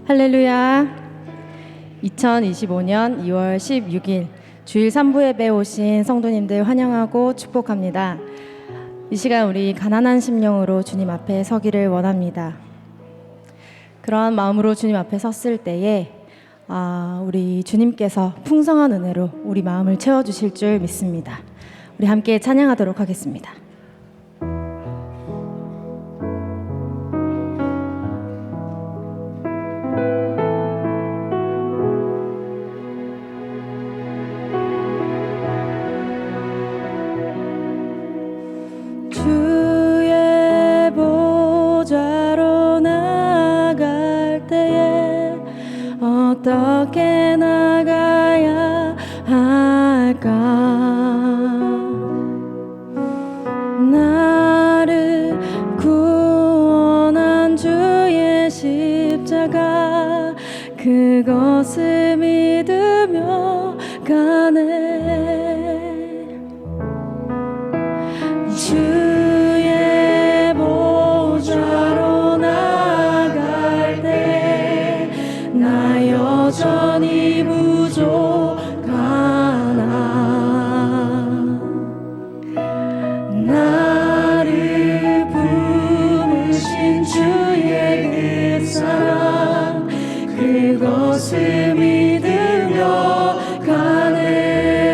할렐루야. 2025년 2월 16일 주일 3부 예배 오신 성도님들 환영하고 축복합니다. 이 시간 우리 가난한 심령으로 주님 앞에 서기를 원합니다. 그러한 마음으로 주님 앞에 섰을 때에 우리 주님께서 풍성한 은혜로 우리 마음을 채워주실 줄 믿습니다. 우리 함께 찬양하도록 하겠습니다. 주의 보좌로 나갈 때에 어떻게 나가야 할까? 나를 구원한 주의 십자가 그것을 믿으며 가네. 주의 보좌로 나갈 때 나 여전히 부족하나. 나를 부르신 주의 그 사랑 그것을 믿으며 가네.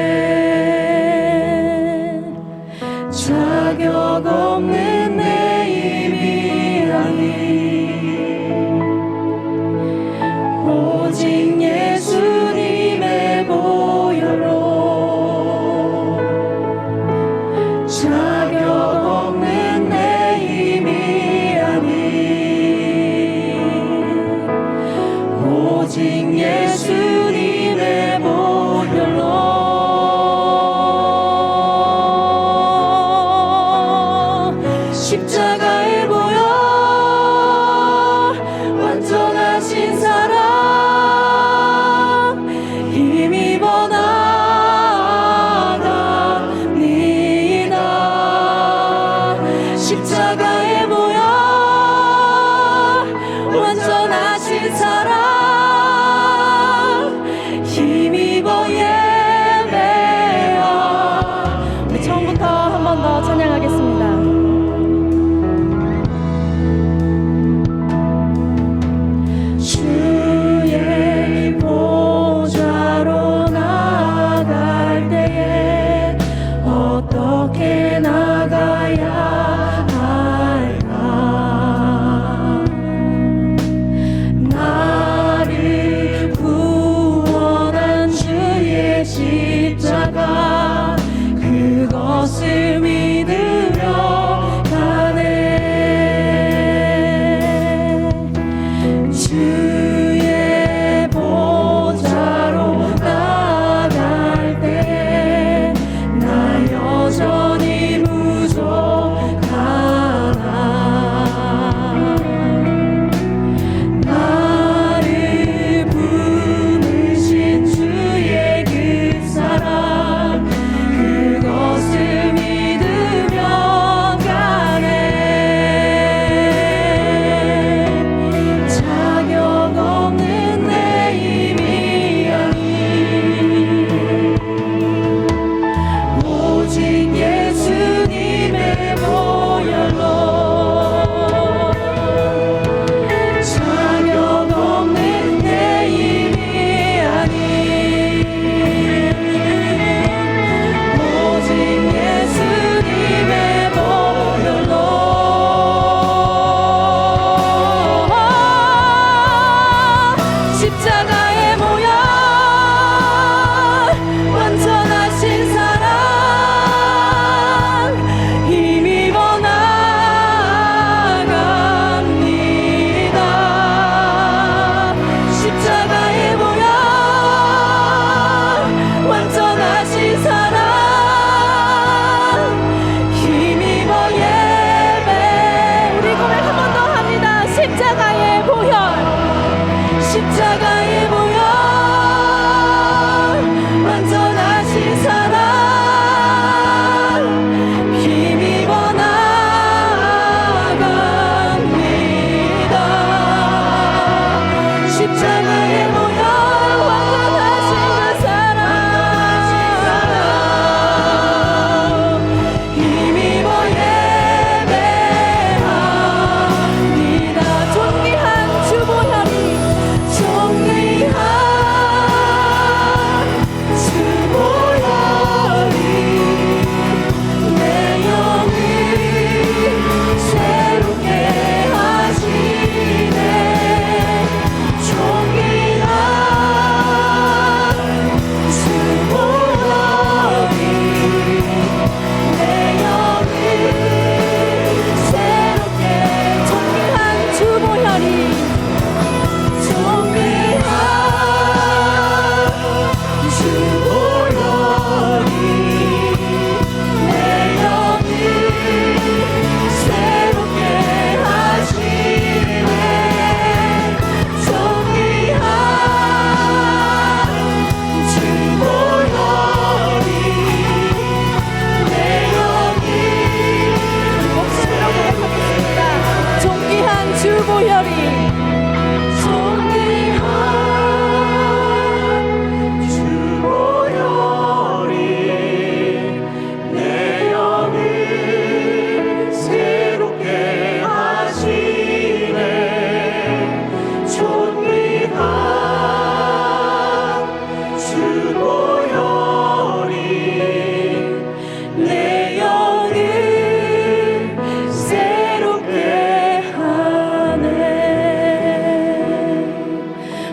보혈이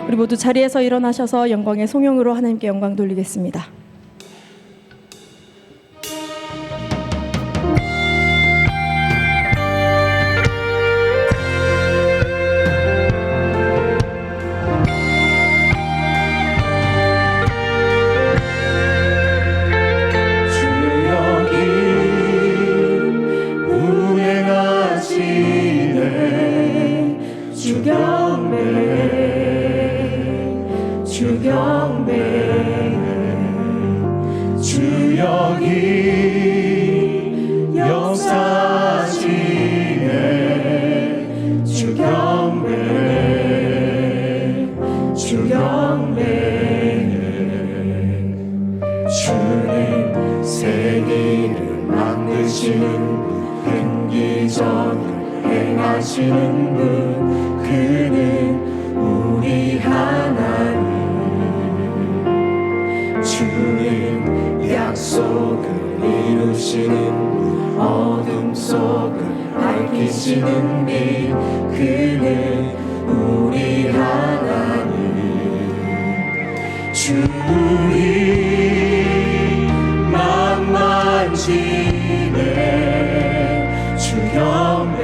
우리 모두 자리에서 일어나셔서 영광의 송영으로 하나님께 영광 돌리겠습니다. 주 여기 역사하시네. 주 경배, 주 경배. 주님 세기를 만드시는 분, 행기전을 행하시는 분, 그는 우리 하나님. 주님 약속을 이루시는 분, 어둠 속을 밝히시는 빛, 그는 우리 하나님. 주님 만만지네. 주 경배,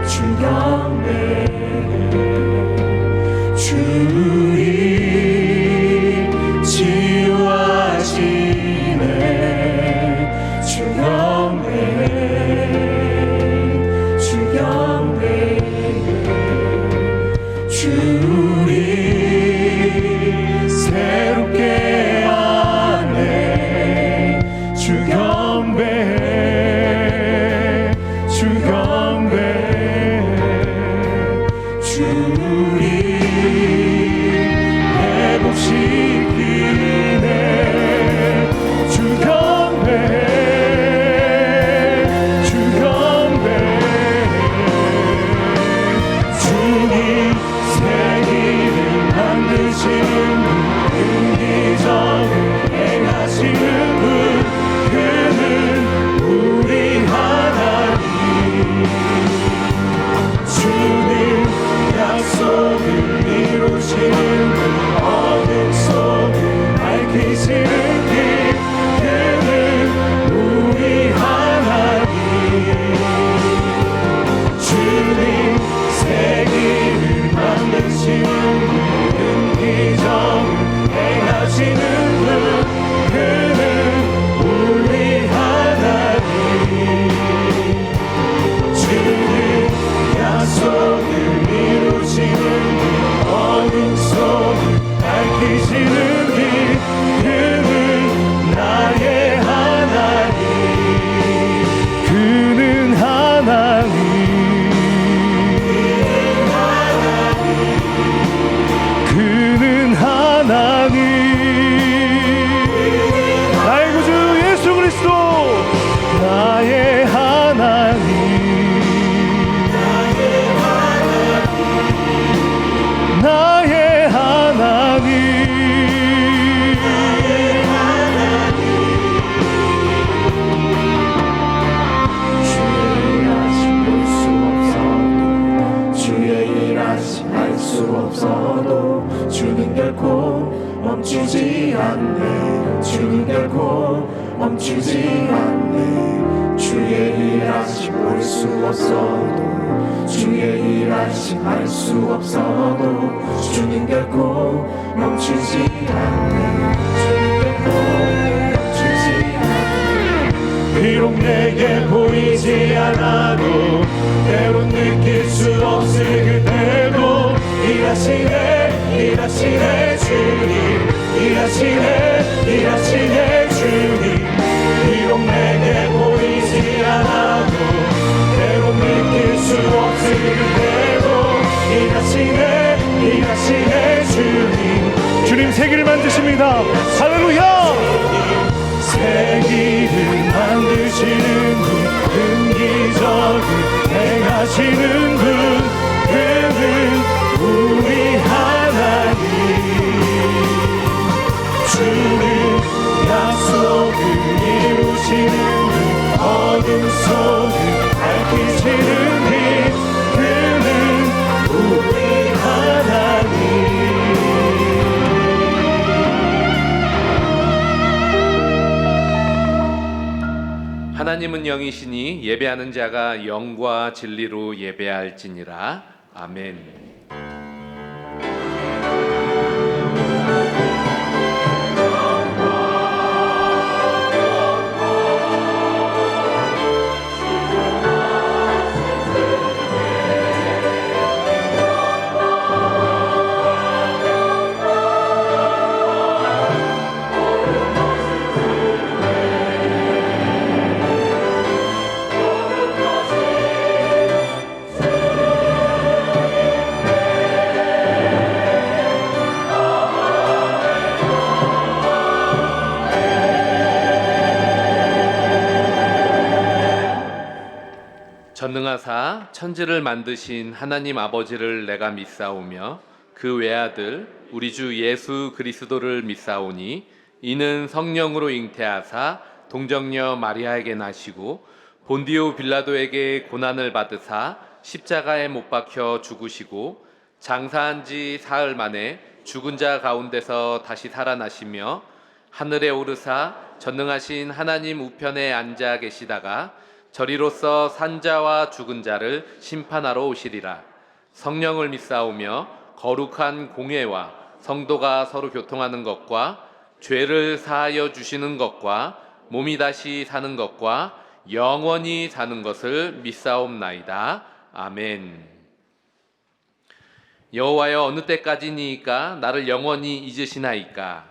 주 경배. 주님 치유하시네. 주 경배, 주 경배. 주님 새롭게 하네. 주 경배, 주 경배. 주님 회복시키네. 주 경배, 주 경배. 주님 세기를 만드시는 분, 은기전을 행하시는 분, 그는 우리 하나님. 주님 약속을 이루시는 분, 어둠 속을 밝히시는 빛, 그는 우리 하나님. 주님 세기를 만드시는 분, 은기전을 행하시는 분, 그는 우리 하나님. 주님 약속을 이루시는 분, 어둠 속을 밝히시는 빛, 그는 나의 하나님. 그는 하나님. 그는 하나님. 나의 구주 예수 그리스도 나의 하나님. 나의 하나님. 주의 일하심 알 수 없어도 주는 결코 멈추지 않네. 주는 결코 멈추지 않네. 주의 일하심 볼 수 없어도, 주의 일하심 알 수 없어도 주는 결코 멈추지 않네. 주는 결코 멈추지 않네. 비록 내게 보이지 않아도, 때론 느낄 수 없을 그때도 일하시네, 일하시네 주님. 일하시네, 일하시네 주님. 비록 내게 보이지 않아도, 때론 느낄 수 세기를 만드십니다. 할렐루야. 세기를 만드시는 분, 은기적을 행하시는 분, 그는 우리 하나님. 주는 약속을 이루시는 분, 어둠 속을 밝히시는 빛, 그는 우리 하나님. 하나님은 영이시니 예배하는 자가 영과 진리로 예배할지니라. 아멘. 전능하사 천지를 만드신 하나님 아버지를 내가 믿사오며 그 외아들 우리 주 예수 그리스도를 믿사오니 이는 성령으로 잉태하사 동정녀 마리아에게 나시고 본디오 빌라도에게 고난을 받으사 십자가에 못 박혀 죽으시고 장사한 지 사흘 만에 죽은 자 가운데서 다시 살아나시며 하늘에 오르사 전능하신 하나님 우편에 앉아 계시다가 저리로서 산자와 죽은 자를 심판하러 오시리라. 성령을 믿사오며 거룩한 공회와 성도가 서로 교통하는 것과 죄를 사하여 주시는 것과 몸이 다시 사는 것과 영원히 사는 것을 믿사옵나이다. 아멘. 여호와여, 어느 때까지니이까 나를 영원히 잊으시나이까?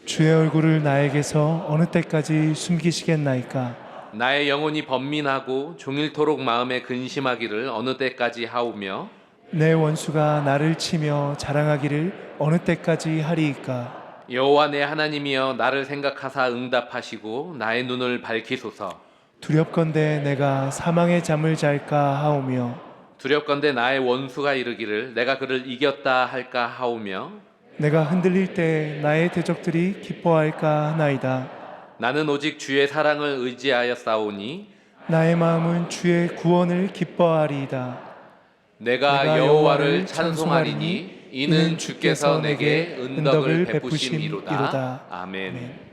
주의 얼굴을 나에게서 어느 때까지 숨기시겠나이까? 나의 영혼이 번민하고 종일토록 마음에 근심하기를 어느 때까지 하오며 내 원수가 나를 치며 자랑하기를 어느 때까지 하리이까? 여호와 내 하나님이여, 나를 생각하사 응답하시고 나의 눈을 밝히소서. 두렵건대 내가 사망의 잠을 잘까 하오며 두렵건대 나의 원수가 이르기를 내가 그를 이겼다 할까 하오며 내가 흔들릴 때 나의 대적들이 기뻐할까 하나이다. 나는 오직 주의 사랑을 의지하여 싸우니 나의 마음은 주의 구원을 기뻐하리이다. 내가 여호와를 찬송하리니 이는 주께서 내게 은덕을 베푸심이로다. 아멘.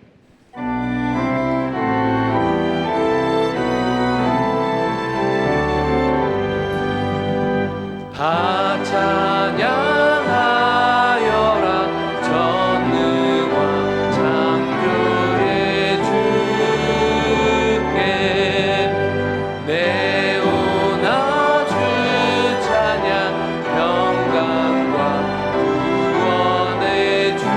다 찬양하여라 전능과 창조의 주께 내오나 주 찬양 평강과 구원의 주님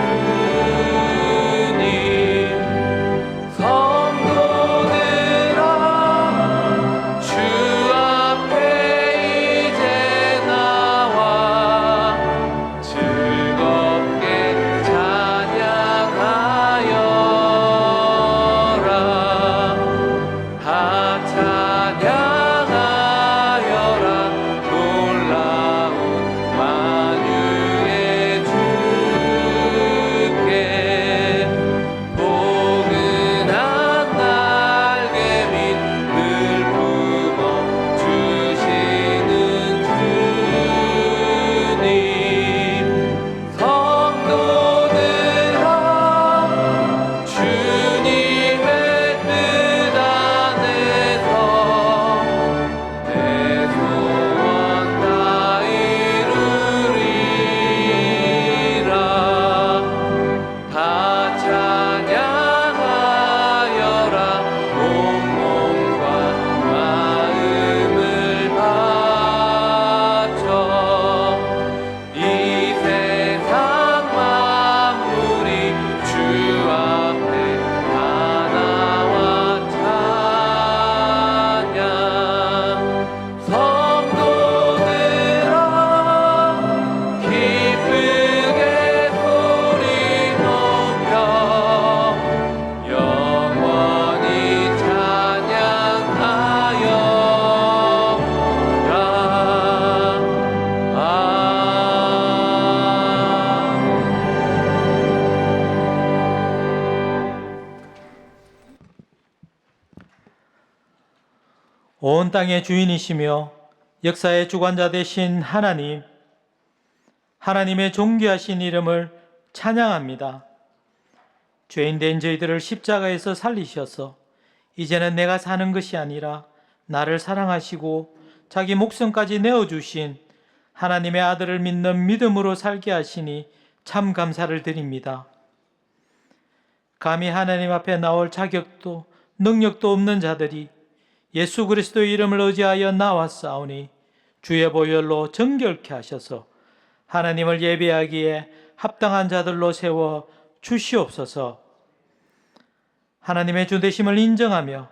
성도들아 주 앞에 이제 나와 온 땅의 주인이시며 역사의 주관자 되신 하나님, 하나님의 존귀하신 이름을 찬양합니다. 죄인된 저희들을 십자가에서 살리셔서 이제는 내가 사는 것이 아니라 나를 사랑하시고 자기 목숨까지 내어주신 하나님의 아들을 믿는 믿음으로 살게 하시니 참 감사를 드립니다. 감히 하나님 앞에 나올 자격도 능력도 없는 자들이 예수 그리스도의 이름을 의지하여 나왔사오니 주의 보혈로 정결케 하셔서 하나님을 예배하기에 합당한 자들로 세워 주시옵소서. 하나님의 주되심을 인정하며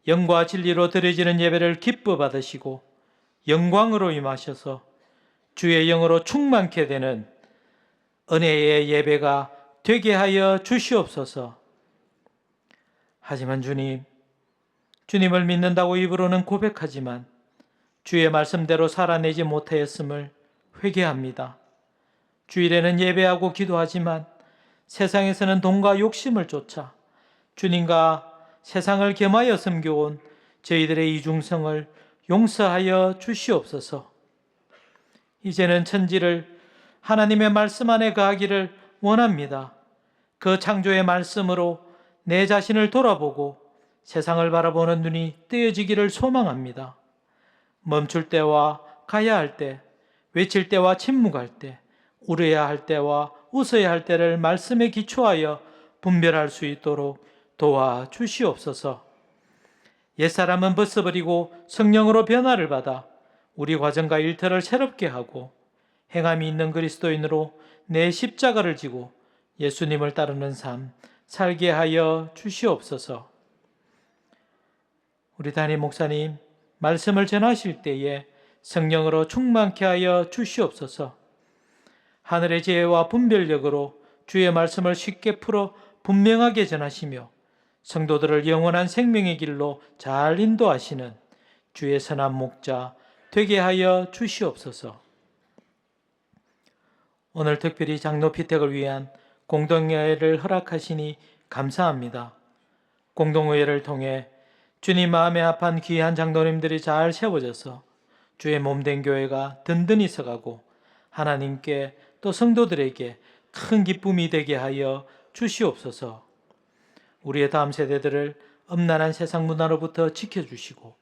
영과 진리로 드려지는 예배를 기뻐 받으시고 영광으로 임하셔서 주의 영으로 충만케 되는 은혜의 예배가 되게 하여 주시옵소서. 하지만 주님을 믿는다고 입으로는 고백하지만 주의 말씀대로 살아내지 못하였음을 회개합니다. 주일에는 예배하고 기도하지만 세상에서는 돈과 욕심을 쫓아 주님과 세상을 겸하여 섬겨온 저희들의 이중성을 용서하여 주시옵소서. 이제는 천지를 하나님의 말씀 안에 거하기를 원합니다. 그 창조의 말씀으로 내 자신을 돌아보고 세상을 바라보는 눈이 뜨여지기를 소망합니다. 멈출 때와 가야 할 때, 외칠 때와 침묵할 때, 울어야 할 때와 웃어야 할 때를 말씀에 기초하여 분별할 수 있도록 도와주시옵소서. 옛사람은 벗어버리고 성령으로 변화를 받아 우리 과정과 일터를 새롭게 하고 행함이 있는 그리스도인으로 내 십자가를 지고 예수님을 따르는 삶 살게 하여 주시옵소서. 우리 담임 목사님 말씀을 전하실 때에 성령으로 충만케 하여 주시옵소서. 하늘의 지혜와 분별력으로 주의 말씀을 쉽게 풀어 분명하게 전하시며 성도들을 영원한 생명의 길로 잘 인도하시는 주의 선한 목자 되게 하여 주시옵소서. 오늘 특별히 장로 피택을 위한 공동회를 허락하시니 감사합니다. 공동회를 통해 주님 마음에 합한 귀한 장로님들이 잘 세워져서 주의 몸된 교회가 든든히 서가고 하나님께 또 성도들에게 큰 기쁨이 되게 하여 주시옵소서. 우리의 다음 세대들을 엄난한 세상 문화로부터 지켜주시고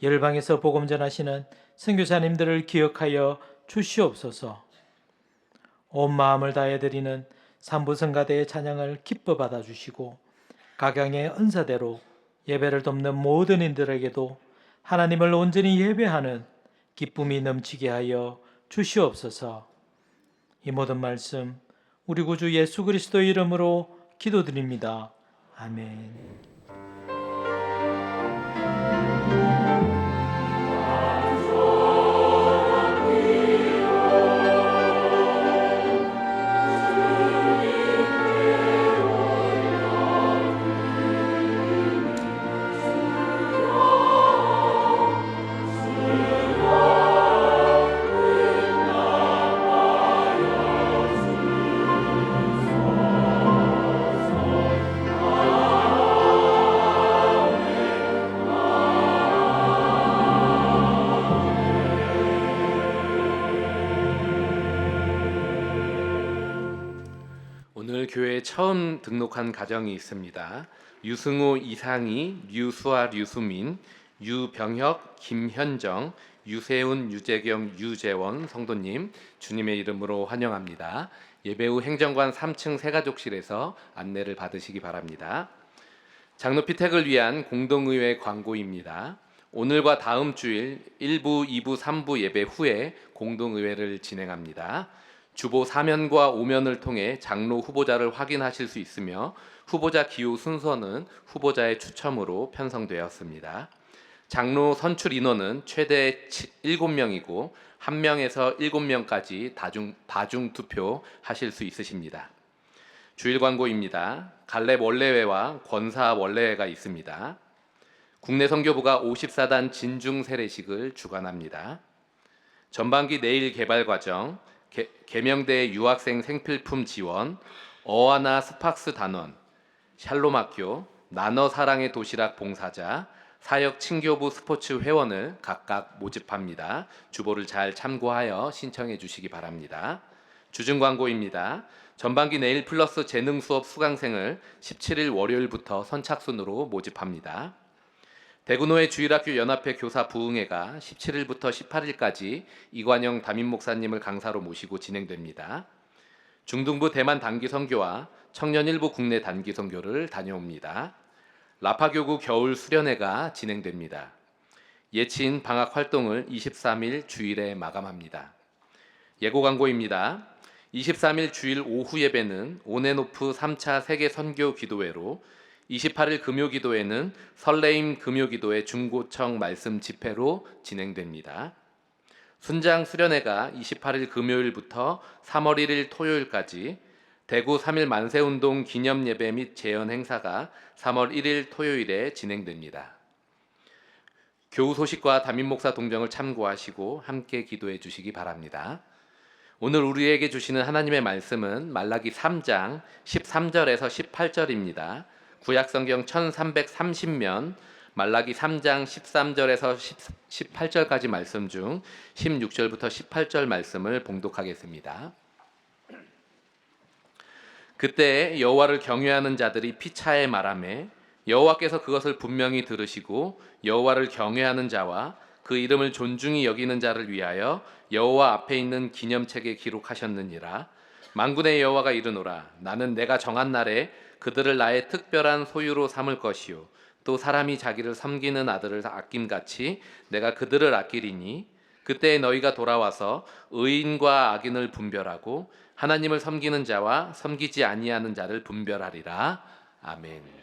열방에서 복음 전하시는 선교사님들을 기억하여 주시옵소서. 온 마음을 다해 드리는 삼부성가대의 찬양을 기뻐 받아주시고 각양의 은사대로 예배를 돕는 모든 이들에게도 하나님을 온전히 예배하는 기쁨이 넘치게 하여 주시옵소서. 이 모든 말씀 우리 구주 예수 그리스도의 이름으로 기도드립니다. 아멘. 오늘 교회에 처음 등록한 가정이 있습니다. 유승우, 이상희, 류수아, 류수민, 유병혁, 김현정, 유세훈, 유재경, 유재원 성도님 주님의 이름으로 환영합니다. 예배 후 행정관 3층 새가족실에서 안내를 받으시기 바랍니다. 장로 피택을 위한 공동의회 광고입니다. 오늘과 다음 주일 1부, 2부, 3부 예배 후에 공동의회를 진행합니다. 주보 사면과 오면을 통해 장로 후보자를 확인하실 수 있으며 후보자 기호 순서는 후보자의 추첨으로 편성되었습니다. 장로 선출 인원은 최대 7명이고 1명에서 7명까지 다중 투표하실 수 있으십니다. 주일 광고입니다. 갈렙 원례회와 권사 원례회가 있습니다. 국내 선교부가 54단 진중 세례식을 주관합니다. 전반기 내일 개발 과정, 계명대 유학생 생필품 지원, 어하나 스팍스 단원, 샬롬학교, 나너 사랑의 도시락 봉사자, 사역 친교부 스포츠 회원을 각각 모집합니다. 주보를 잘 참고하여 신청해 주시기 바랍니다. 주중 광고입니다. 전반기 내일 플러스 재능 수업 수강생을 17일 월요일부터 선착순으로 모집합니다. 대구노회 주일학교 연합회 교사 부흥회가 17일부터 18일까지 이관영 담임 목사님을 강사로 모시고 진행됩니다. 중등부 대만 단기 선교와 청년 일부 국내 단기 선교를 다녀옵니다. 라파교구 겨울 수련회가 진행됩니다. 예친 방학 활동을 23일 주일에 마감합니다. 예고 광고입니다. 23일 주일 오후 예배는 온앤오프 3차 세계 선교 기도회로 28일 금요 기도회는 설레임 금요 기도회 중고청 말씀 집회로 진행됩니다. 순장 수련회가 28일 금요일부터 3월 1일 토요일까지, 대구 3.1 만세운동 기념 예배 및 재연 행사가 3월 1일 토요일에 진행됩니다. 교우 소식과 담임 목사 동정을 참고하시고 함께 기도해 주시기 바랍니다. 오늘 우리에게 주시는 하나님의 말씀은 말라기 3장 13절에서 18절입니다. 구약성경 1330면 말라기 3장 13절에서 18절까지 말씀 중 16절부터 18절 말씀을 봉독하겠습니다. 그때 여호와를 경외하는 자들이 피차에 말하매 여호와께서 그것을 분명히 들으시고 여호와를 경외하는 자와 그 이름을 존중히 여기는 자를 위하여 여호와 앞에 있는 기념책에 기록하셨느니라. 만군의 여호와가 이르노라. 나는 내가 정한 날에 그들을 나의 특별한 소유로 삼을 것이요 또 사람이 자기를 섬기는 아들을 아낌같이 내가 그들을 아끼리니 그때 너희가 돌아와서 의인과 악인을 분별하고 하나님을 섬기는 자와 섬기지 아니하는 자를 분별하리라. 아멘.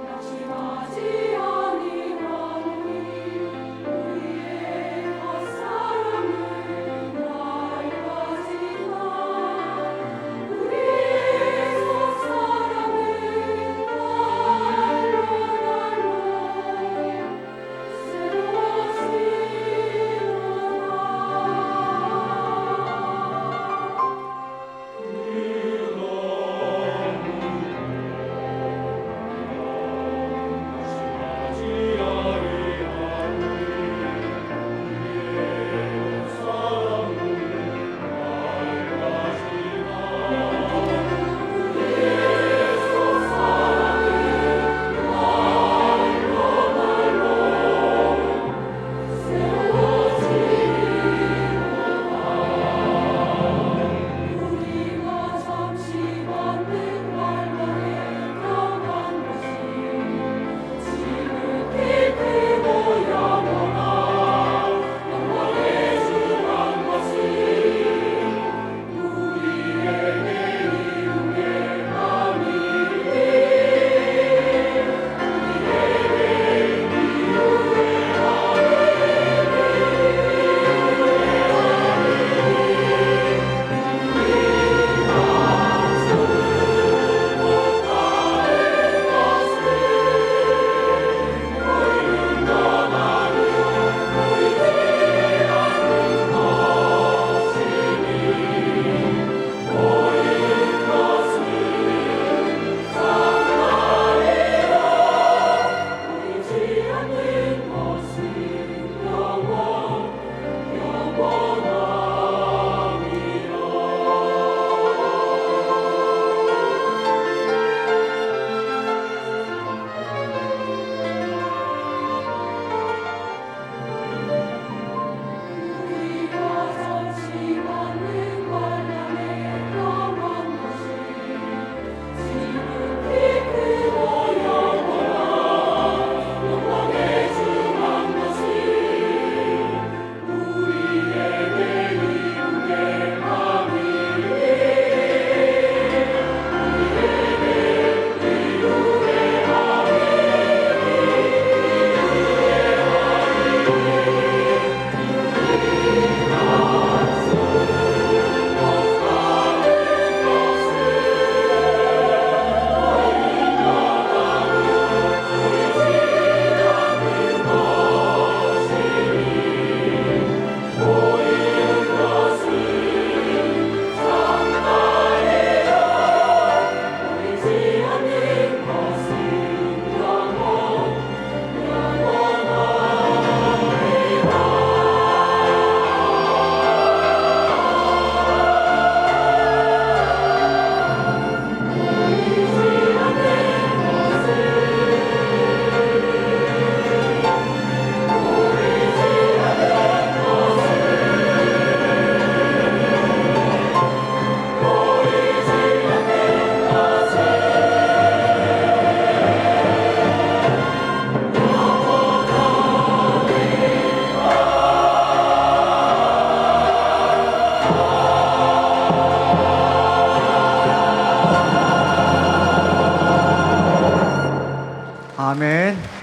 낙심하지 아니하리라.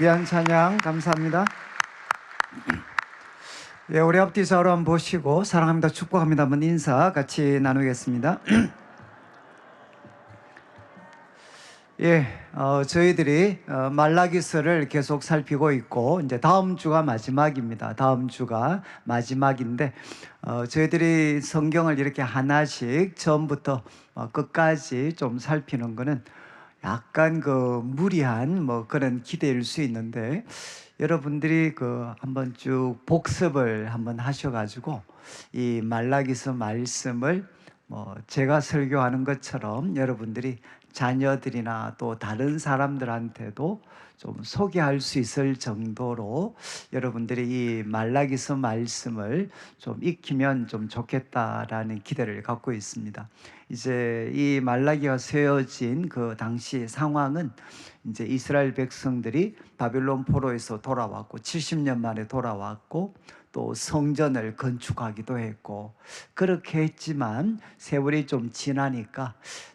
귀한 찬양 감사합니다. 예, 우리 앞뒤 좌우로 한번 보시고 사랑합니다, 축복합니다 한번 인사 같이 나누겠습니다. 예, 저희들이 말라기서를 계속 살피고 있고 이제 다음 주가 마지막입니다. 다음 주가 마지막인데 저희들이 성경을 이렇게 하나씩 처음부터 끝까지 좀 살피는 거는 약간 그 무리한 뭐 그런 기대일 수 있는데 여러분들이 그 한번 쭉 복습을 한번 하셔가지고 이 말라기서 말씀을 뭐 제가 설교하는 것처럼 여러분들이 자녀들이나 또 다른 사람들한테도 좀 소개할 수 있을 정도로 여러분들이 이 말라기서 말씀을 좀 익히면 좀 좋겠다라는 기대를 갖고 있습니다. 이제 이 말라기가 세워진 그 당시 상황은 이제 이스라엘 백성들이 바빌론 포로에서 돌아왔고 70년 만에 돌아왔고 또 성전을 건축하기도 했고 그렇게 했지만 세월이 좀 지나니까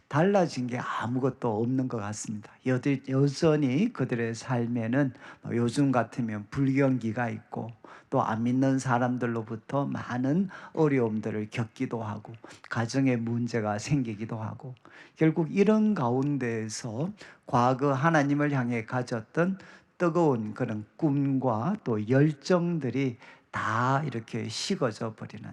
달라진 게 아무것도 없는 것 같습니다. 여전히 그들의 삶에는 요즘 같으면 불경기가 있고 또 안 믿는 사람들로부터 많은 어려움들을 겪기도 하고 가정에 문제가 생기기도 하고 결국 이런 가운데에서 과거 하나님을 향해 가졌던 뜨거운 그런 꿈과 또 열정들이 다 이렇게 식어져 버리는,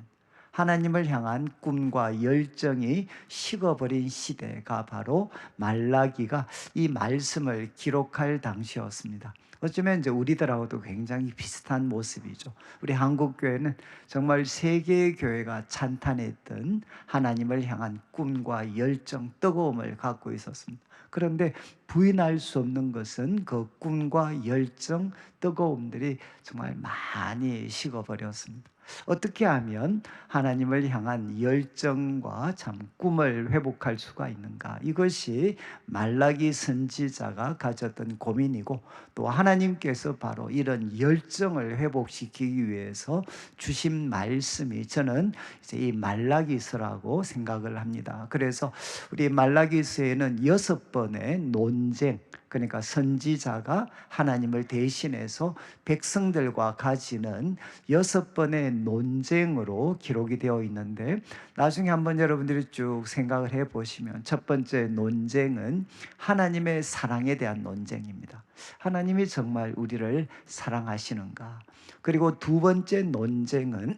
하나님을 향한 꿈과 열정이 식어버린 시대가 바로 말라기가 이 말씀을 기록할 당시였습니다. 어쩌면 이제 우리들하고도 굉장히 비슷한 모습이죠. 우리 한국교회는 정말 세계의 교회가 찬탄했던 하나님을 향한 꿈과 열정, 뜨거움을 갖고 있었습니다. 그런데 부인할 수 없는 것은 그 꿈과 열정, 뜨거움들이 정말 많이 식어버렸습니다. 어떻게 하면 하나님을 향한 열정과 참 꿈을 회복할 수가 있는가? 이것이 말라기 선지자가 가졌던 고민이고 또 하나님께서 바로 이런 열정을 회복시키기 위해서 주신 말씀이 저는 이제 이 말라기서라고 생각을 합니다. 그래서 우리 말라기서에는 6번의 논쟁, 그러니까 선지자가 하나님을 대신해서 백성들과 가지는 6번의 논쟁으로 기록이 되어 있는데 나중에 한번 여러분들이 쭉 생각을 해보시면 첫 번째 논쟁은 하나님의 사랑에 대한 논쟁입니다. 하나님이 정말 우리를 사랑하시는가? 그리고 두 번째 논쟁은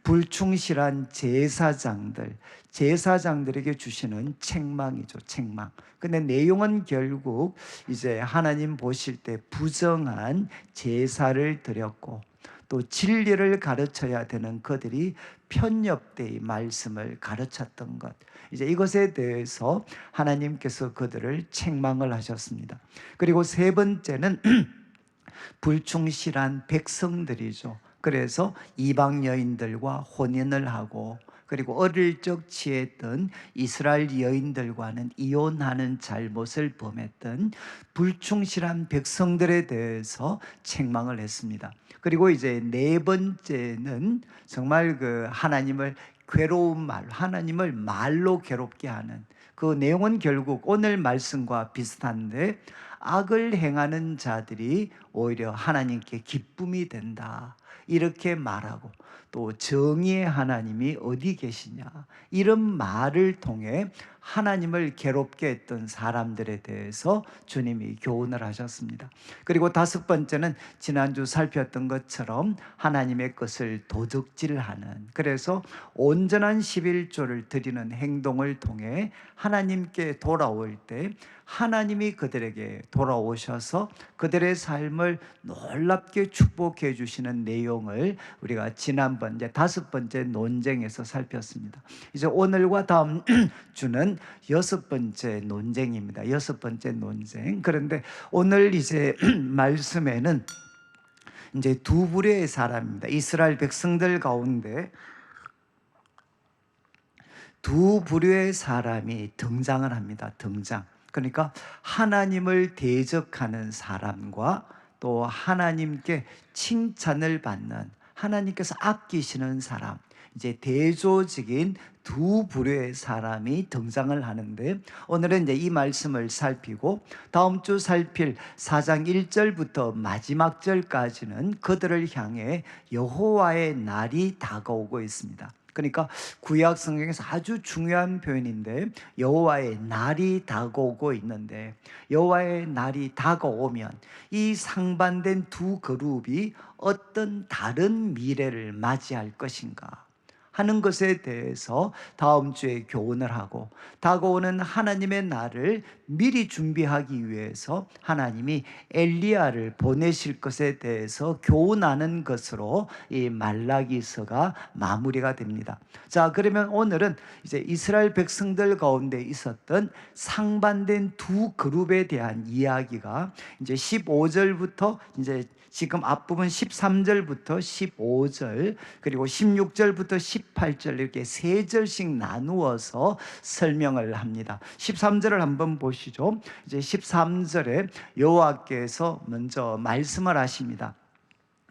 불충실한 제사장들에게 주시는 책망이죠. 책망. 근데 내용은 결국 이제 하나님 보실 때 부정한 제사를 드렸고 또 진리를 가르쳐야 되는 그들이 편협되이 말씀을 가르쳤던 것, 이제 이것에 대해서 하나님께서 그들을 책망을 하셨습니다. 그리고 세 번째는 불충실한 백성들이죠. 그래서 이방 여인들과 혼인을 하고 그리고 어릴 적 취했던 이스라엘 여인들과는 이혼하는 잘못을 범했던 불충실한 백성들에 대해서 책망을 했습니다. 그리고 이제 네 번째는 정말 그 하나님을 하나님을 말로 괴롭게 하는 그 내용은 결국 오늘 말씀과 비슷한데 악을 행하는 자들이 오히려 하나님께 기쁨이 된다, 이렇게 말하고 또 정의의 하나님이 어디 계시냐, 이런 말을 통해 하나님을 괴롭게 했던 사람들에 대해서 주님이 교훈을 하셨습니다. 그리고 다섯 번째는 지난주 살폈던 것처럼 하나님의 것을 도적질하는, 그래서 온전한 11조를 드리는 행동을 통해 하나님께 돌아올 때 하나님이 그들에게 돌아오셔서 그들의 삶을 놀랍게 축복해 주시는 내용을 우리가 지난번 이제 다섯 번째 논쟁에서 살폈습니다. 이제 오늘과 다음 주는 여섯 번째 논쟁입니다. 여섯 번째 논쟁. 그런데 오늘 이제 말씀에는 이제 두 부류의 사람입니다. 이스라엘 백성들 가운데 두 부류의 사람이 등장을 합니다. 등장. 그러니까 하나님을 대적하는 사람과 또 하나님께 칭찬을 받는, 하나님께서 아끼시는 사람, 이제 대조적인 두 부류의 사람이 등장을 하는데, 오늘은 이제 이 말씀을 살피고 다음 주 살필 4장 1절부터 마지막 절까지는 그들을 향해 여호와의 날이 다가오고 있습니다. 그러니까 구약 성경에서 아주 중요한 표현인데, 여호와의 날이 다가오고 있는데, 여호와의 날이 다가오면 이 상반된 두 그룹이 어떤 다른 미래를 맞이할 것인가 하는 것에 대해서 다음 주에 교훈을 하고, 다가오는 하나님의 날을 미리 준비하기 위해서 하나님이 엘리야를 보내실 것에 대해서 교훈하는 것으로 이 말라기서가 마무리가 됩니다. 자, 그러면 오늘은 이제 이스라엘 백성들 가운데 있었던 상반된 두 그룹에 대한 이야기가 이제 15절부터 이제 지금 앞부분 13절부터 15절 그리고 16절부터 18절 이렇게 세 절씩 나누어서 설명을 합니다. 13절을 한번 보시죠. 이제 13절에 여호와께서 먼저 말씀을 하십니다.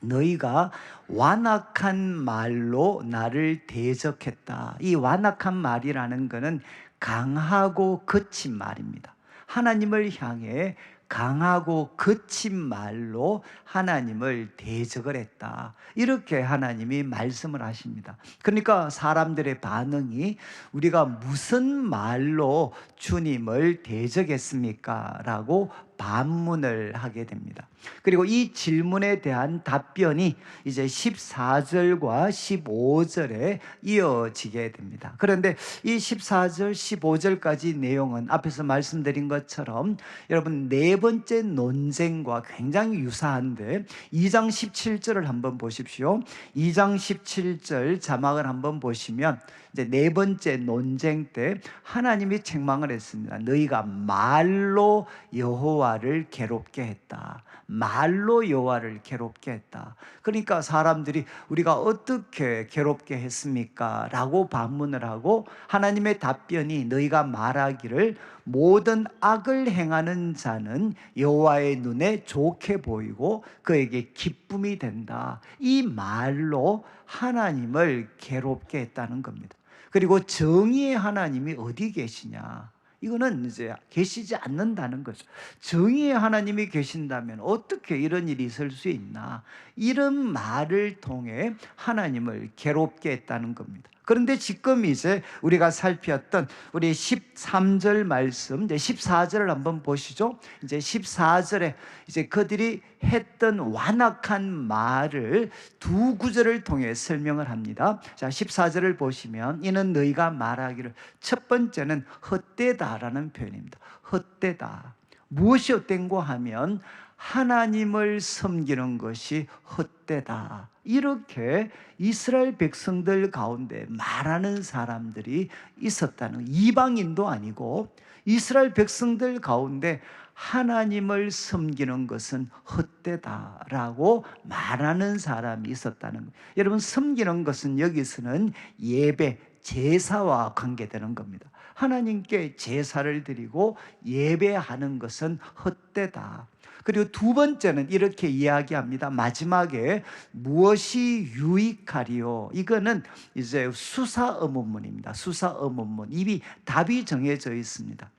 너희가 완악한 말로 나를 대적했다. 이 완악한 말이라는 것은 강하고 거친 말입니다. 하나님을 향해 강하고 거친 말로 하나님을 대적을 했다. 이렇게 하나님이 말씀을 하십니다. 그러니까 사람들의 반응이 우리가 무슨 말로 주님을 대적했습니까? 라고 반문을 하게 됩니다. 그리고 이 질문에 대한 답변이 이제 14절과 15절에 이어지게 됩니다. 그런데 이 14절, 15절까지 내용은 앞에서 말씀드린 것처럼 여러분 네 번째 논쟁과 굉장히 유사한데 2장 17절을 한번 보십시오. 2장 17절 자막을 한번 보시면 이제 네 번째 논쟁 때 하나님이 책망을 했습니다. 너희가 말로 여호와를 괴롭게 했다. 말로 여호와를 괴롭게 했다. 그러니까 사람들이 우리가 어떻게 괴롭게 했습니까? 라고 반문을 하고 하나님의 답변이 너희가 말하기를 모든 악을 행하는 자는 여호와의 눈에 좋게 보이고 그에게 기쁨이 된다. 이 말로 하나님을 괴롭게 했다는 겁니다. 그리고 정의의 하나님이 어디 계시냐? 이거는 이제 계시지 않는다는 거죠. 정의의 하나님이 계신다면 어떻게 이런 일이 있을 수 있나? 이런 말을 통해 하나님을 괴롭게 했다는 겁니다. 그런데 지금 이제 우리가 살폈던 우리 13절 말씀, 이제 14절을 한번 보시죠. 이제 14절에 이제 그들이 했던 완악한 말을 두 구절을 통해 설명을 합니다. 자, 14절을 보시면 이는 너희가 말하기를, 첫 번째는 헛되다라는 표현입니다. 헛되다. 무엇이 헛된고 하면 하나님을 섬기는 것이 헛되다. 이렇게 이스라엘 백성들 가운데 말하는 사람들이 있었다는, 이방인도 아니고 이스라엘 백성들 가운데 하나님을 섬기는 것은 헛되다라고 말하는 사람이 있었다는 거예요. 여러분, 섬기는 것은 여기서는 예배, 제사와 관계되는 겁니다. 하나님께 제사를 드리고 예배하는 것은 헛되다. 그리고 두 번째는 이렇게 이야기합니다. 마지막에 무엇이 유익하리요? 이거는 이제 수사 의문문입니다. 수사 의문문. 이미 답이 정해져 있습니다.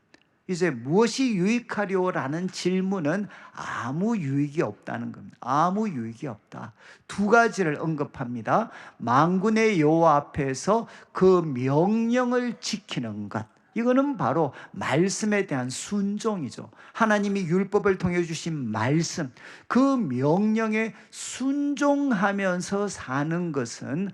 이제 무엇이 유익하리요라는 질문은 아무 유익이 없다는 겁니다. 아무 유익이 없다. 두 가지를 언급합니다. 만군의 여호와 앞에서 그 명령을 지키는 것. 이거는 바로 말씀에 대한 순종이죠. 하나님이 율법을 통해 주신 말씀, 그 명령에 순종하면서 사는 것은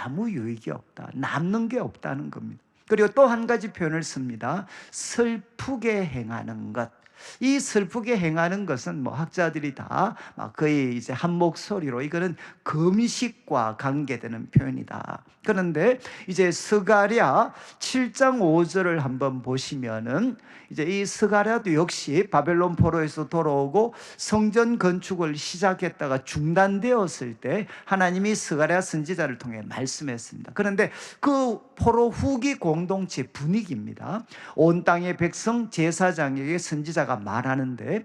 아무 유익이 없다. 남는 게 없다는 겁니다. 그리고 또 한 가지 표현을 씁니다. 슬프게 행하는 것. 이 슬프게 행하는 것은 뭐 학자들이 다 거의 이제 한 목소리로 이거는 금식과 관계되는 표현이다. 그런데 이제 스가랴 7장 5절을 한번 보시면은 이제 이 스가랴도 역시 바벨론 포로에서 돌아오고 성전 건축을 시작했다가 중단되었을 때 하나님이 스가랴 선지자를 통해 말씀했습니다. 그런데 그 포로 후기 공동체 분위기입니다. 온 땅의 백성 제사장에게 선지자가 말하는데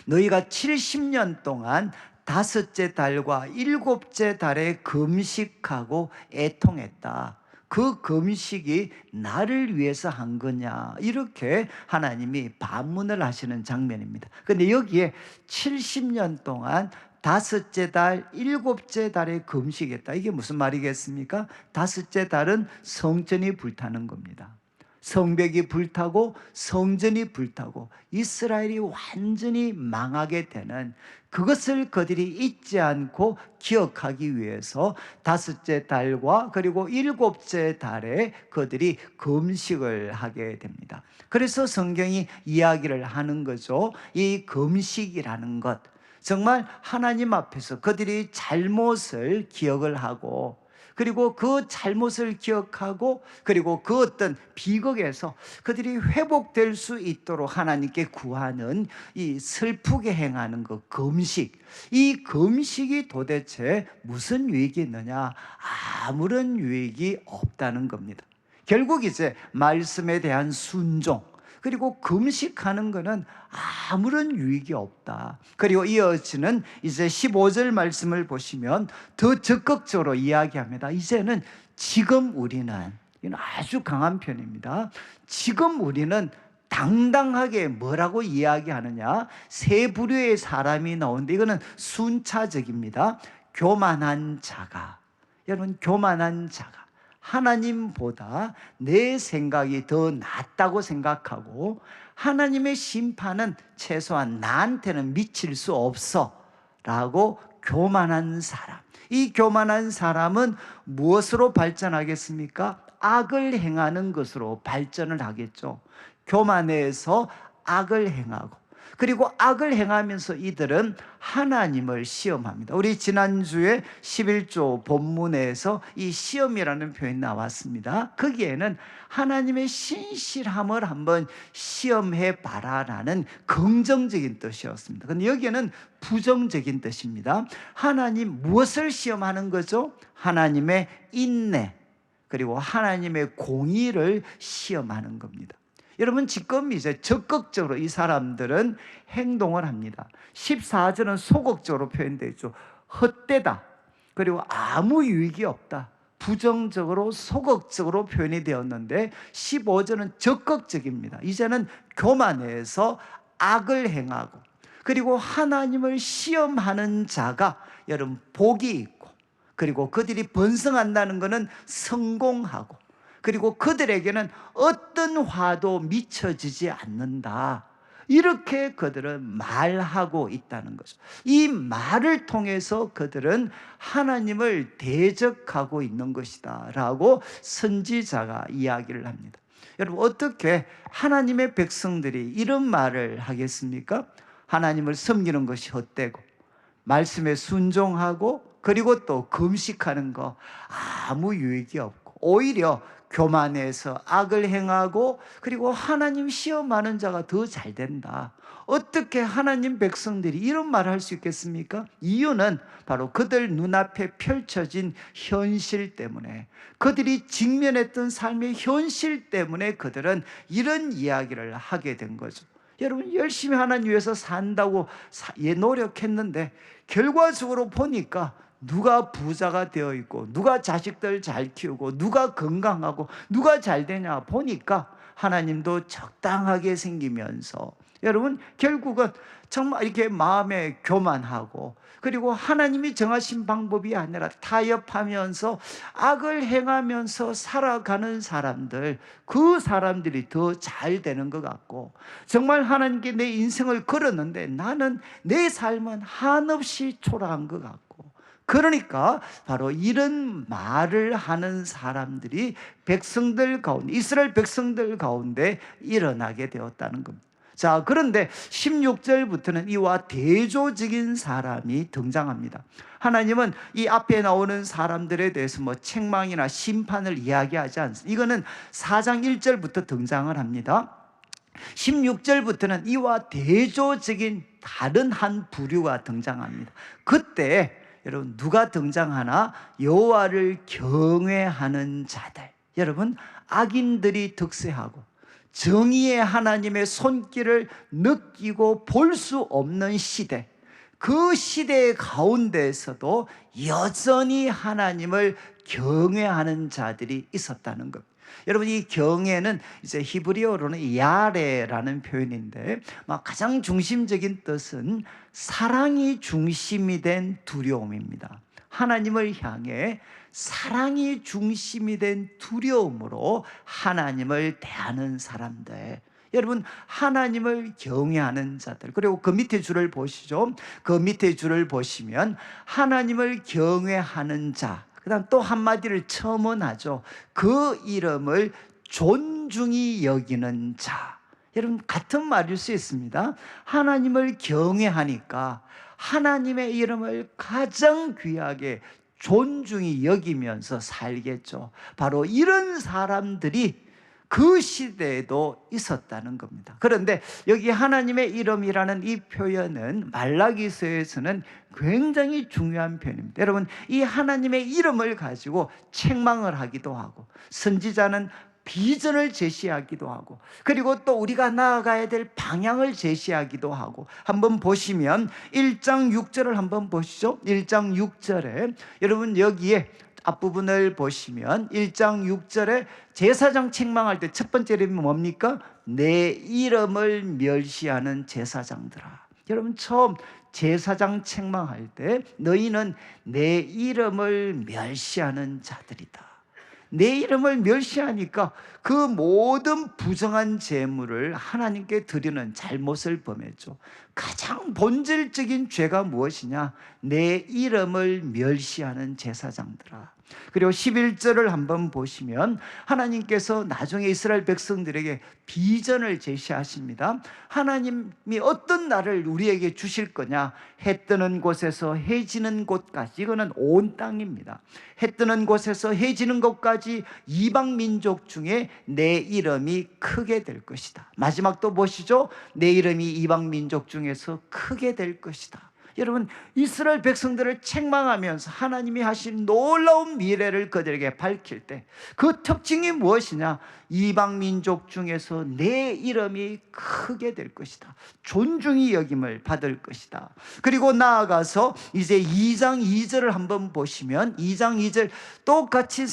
너희가 70년 동안 다섯째 달과 일곱째 달에 금식하고 애통했다. 그 금식이 나를 위해서 한 거냐, 이렇게 하나님이 반문을 하시는 장면입니다. 근데 여기에 70년 동안 다섯째 달, 일곱째 달에 금식했다. 이게 무슨 말이겠습니까? 다섯째 달은 성전이 불타는 겁니다. 성벽이 불타고 성전이 불타고 이스라엘이 완전히 망하게 되는, 그것을 그들이 잊지 않고 기억하기 위해서 다섯째 달과 그리고 일곱째 달에 그들이 금식을 하게 됩니다. 그래서 성경이 이야기를 하는 거죠. 이 금식이라는 것, 정말 하나님 앞에서 그들이 잘못을 기억을 하고, 그리고 그 잘못을 기억하고, 그리고 그 어떤 비극에서 그들이 회복될 수 있도록 하나님께 구하는 이 슬프게 행하는 그 금식, 이 금식이 도대체 무슨 유익이 있느냐? 아무런 유익이 없다는 겁니다. 결국 이제 말씀에 대한 순종, 그리고 금식하는 것은 아무런 유익이 없다. 그리고 이어지는 이제 15절 말씀을 보시면 더 적극적으로 이야기합니다. 이제는 지금 우리는, 이건 아주 강한 편입니다. 지금 우리는 당당하게 뭐라고 이야기하느냐? 세 부류의 사람이 나오는데 이거는 순차적입니다. 교만한 자가, 여러분, 교만한 자가 하나님보다 내 생각이 더 낫다고 생각하고, 하나님의 심판은 최소한 나한테는 미칠 수 없어 라고 교만한 사람, 이 교만한 사람은 무엇으로 발전하겠습니까? 악을 행하는 것으로 발전을 하겠죠. 교만해서 악을 행하고, 그리고 악을 행하면서 이들은 하나님을 시험합니다. 우리 지난주에 11조 본문에서 이 시험이라는 표현이 나왔습니다. 거기에는 하나님의 신실함을 한번 시험해 봐라라는 긍정적인 뜻이었습니다. 근데 여기에는 부정적인 뜻입니다. 하나님 무엇을 시험하는 거죠? 하나님의 인내, 그리고 하나님의 공의를 시험하는 겁니다. 여러분, 지금 이제 적극적으로 이 사람들은 행동을 합니다. 14절은 소극적으로 표현되어 있죠. 헛되다, 그리고 아무 유익이 없다, 부정적으로 소극적으로 표현이 되었는데 15절은 적극적입니다. 이제는 교만해서 악을 행하고, 그리고 하나님을 시험하는 자가 여러분 복이 있고, 그리고 그들이 번성한다는 것은 성공하고, 그리고 그들에게는 어떤 화도 미쳐지지 않는다, 이렇게 그들은 말하고 있다는 거죠. 이 말을 통해서 그들은 하나님을 대적하고 있는 것이다 라고 선지자가 이야기를 합니다. 여러분, 어떻게 하나님의 백성들이 이런 말을 하겠습니까? 하나님을 섬기는 것이 헛되고, 말씀에 순종하고, 그리고 또 금식하는 거 아무 유익이 없고, 오히려 교만해서 악을 행하고, 그리고 하나님 시험하는 자가 더 잘 된다. 어떻게 하나님 백성들이 이런 말을 할 수 있겠습니까? 이유는 바로 그들 눈앞에 펼쳐진 현실 때문에, 그들이 직면했던 삶의 현실 때문에 그들은 이런 이야기를 하게 된 거죠. 여러분, 열심히 하나님 위해서 산다고 노력했는데 결과적으로 보니까 누가 부자가 되어 있고, 누가 자식들 잘 키우고, 누가 건강하고, 누가 잘 되냐 보니까 하나님도 적당하게 생기면서, 여러분, 결국은 정말 이렇게 마음에 교만하고, 그리고 하나님이 정하신 방법이 아니라 타협하면서 악을 행하면서 살아가는 사람들, 그 사람들이 더 잘 되는 것 같고, 정말 하나님께 내 인생을 걸었는데 나는 내 삶은 한없이 초라한 것 같고, 그러니까 바로 이런 말을 하는 사람들이 백성들 가운데, 이스라엘 백성들 가운데 일어나게 되었다는 겁니다. 자, 그런데 16절부터는 이와 대조적인 사람이 등장합니다. 하나님은 이 앞에 나오는 사람들에 대해서 뭐 책망이나 심판을 이야기하지 않습니다. 이거는 4장 1절부터 등장을 합니다. 16절부터는 이와 대조적인 다른 한 부류가 등장합니다. 그때 여러분, 누가 등장하나? 여호와를 경외하는 자들. 여러분, 악인들이 득세하고 정의의 하나님의 손길을 느끼고 볼 수 없는 시대, 그 시대 가운데에서도 여전히 하나님을 경외하는 자들이 있었다는 것. 여러분, 이 경외는 이제 히브리어로는 야레라는 표현인데 가장 중심적인 뜻은 사랑이 중심이 된 두려움입니다. 하나님을 향해 사랑이 중심이 된 두려움으로 하나님을 대하는 사람들, 여러분, 하나님을 경외하는 자들. 그리고 그 밑에 줄을 보시죠. 그 밑에 줄을 보시면 하나님을 경외하는 자, 그 다음 또 한마디를 첨언하죠. 그 이름을 존중히 여기는 자. 여러분, 같은 말일 수 있습니다. 하나님을 경외하니까 하나님의 이름을 가장 귀하게 존중히 여기면서 살겠죠. 바로 이런 사람들이 그 시대에도 있었다는 겁니다. 그런데 여기 하나님의 이름이라는 이 표현은 말라기서에서는 굉장히 중요한 표현입니다. 여러분, 이 하나님의 이름을 가지고 책망을 하기도 하고, 선지자는 비전을 제시하기도 하고, 그리고 또 우리가 나아가야 될 방향을 제시하기도 하고. 한번 보시면 1장 6절을 한번 보시죠. 1장 6절에 여러분, 여기에 앞부분을 보시면 1장 6절에 제사장 책망할 때 첫 번째 이름이 뭡니까? 내 이름을 멸시하는 제사장들아. 여러분, 처음 제사장 책망할 때 너희는 내 이름을 멸시하는 자들이다. 내 이름을 멸시하니까 그 모든 부정한 재물을 하나님께 드리는 잘못을 범했죠. 가장 본질적인 죄가 무엇이냐? 내 이름을 멸시하는 제사장들아. 그리고 11절을 한번 보시면 하나님께서 나중에 이스라엘 백성들에게 비전을 제시하십니다. 하나님이 어떤 날을 우리에게 주실 거냐? 해 뜨는 곳에서 해 지는 곳까지, 이거는 온 땅입니다. 해 뜨는 곳에서 해 지는 곳까지 이방 민족 중에 내 이름이 크게 될 것이다. 마지막 또 보시죠. 내 이름이 이방 민족 중에서 크게 될 것이다. 여러분, 이스라엘 백성들을 책망하면서 하나님이 하신 놀라운 미래를 그들에게 밝힐 때 그 특징이 무엇이냐? 이방 민족 중에서 내 이름이 크게 될 것이다. 존중이 여김을 받을 것이다. 그리고 나아가서 이제 2장 2절을 한번 보시면 2장 2절 똑같이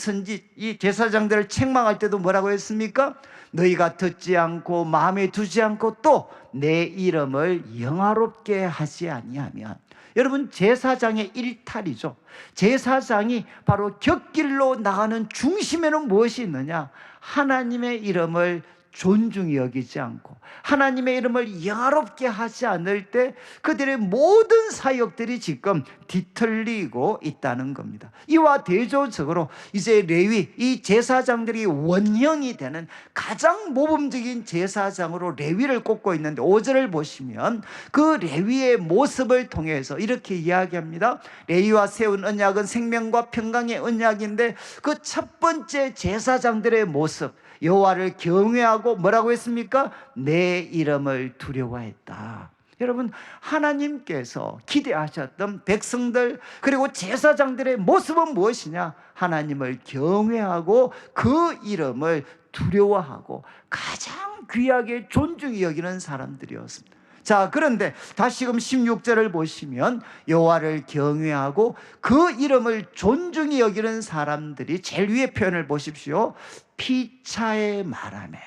이 제사장들을 책망할 때도 뭐라고 했습니까? 너희가 듣지 않고 마음에 두지 않고 또 내 이름을 영화롭게 하지 아니하면. 여러분, 제사장의 일탈이죠. 제사장이 바로 곁길로 나가는 중심에는 무엇이 있느냐? 하나님의 이름을 존중히 여기지 않고 하나님의 이름을 영화롭게 하지 않을 때 그들의 모든 사역들이 지금 뒤틀리고 있다는 겁니다. 이와 대조적으로 이제 레위, 이 제사장들이 원형이 되는 가장 모범적인 제사장으로 레위를 꼽고 있는데 5절을 보시면 그 레위의 모습을 통해서 이렇게 이야기합니다. 레위와 세운 언약은 생명과 평강의 언약인데 그 첫 번째 제사장들의 모습, 여호와를 경외하고 뭐라고 했습니까? 내 이름을 두려워했다. 여러분, 하나님께서 기대하셨던 백성들 그리고 제사장들의 모습은 무엇이냐? 하나님을 경외하고 그 이름을 두려워하고 가장 귀하게 존중히 여기는 사람들이었습니다. 자, 그런데 다시금 16절을 보시면 여호와를 경외하고 그 이름을 존중히 여기는 사람들이 제일 위에 표현을 보십시오. 피차에 말하네.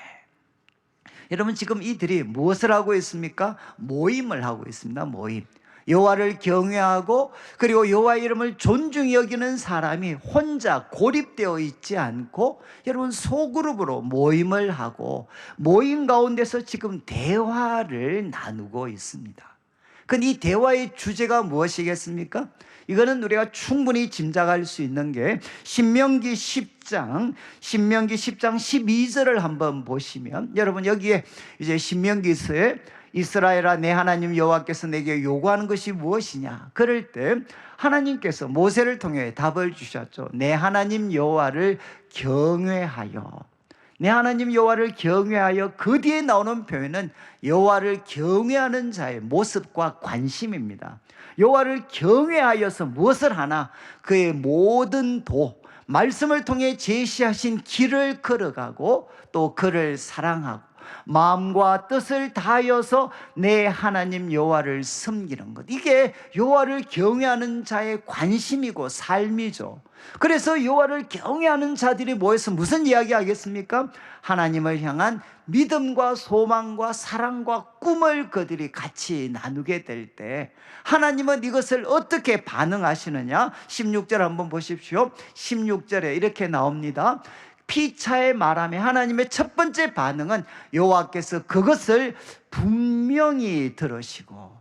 여러분, 지금 이들이 무엇을 하고 있습니까? 모임을 하고 있습니다. 모임. 여호와를 경외하고 그리고 여호와의 이름을 존중히 여기는 사람이 혼자 고립되어 있지 않고 여러분 소그룹으로 모임을 하고 모임 가운데서 지금 대화를 나누고 있습니다. 근데 이 대화의 주제가 무엇이겠습니까? 이거는 우리가 충분히 짐작할 수 있는 게 신명기 10장 12절을 한번 보시면 여러분 여기에 이제 신명기서에 이스라엘아 내 하나님 여호와께서 내게 요구하는 것이 무엇이냐? 그럴 때 하나님께서 모세를 통해 답을 주셨죠. 내 하나님 여호와를 경외하여. 내 하나님 여호와를 경외하여. 그 뒤에 나오는 표현은 여호와를 경외하는 자의 모습과 관심입니다. 여호와를 경외하여서 무엇을 하나? 그의 모든 말씀을 통해 제시하신 길을 걸어가고 또 그를 사랑하고 마음과 뜻을 다하여서 내 하나님 여호와를 섬기는 것, 이게 여호와를 경외하는 자의 관심이고 삶이죠. 그래서 여호와를 경외하는 자들이 모여서 무슨 이야기 하겠습니까? 하나님을 향한 믿음과 소망과 사랑과 꿈을 그들이 같이 나누게 될 때 하나님은 이것을 어떻게 반응하시느냐? 16절 한번 보십시오. 16절에 이렇게 나옵니다. 피차의 말함에 하나님의 첫 번째 반응은 여호와께서 그것을 분명히 들으시고,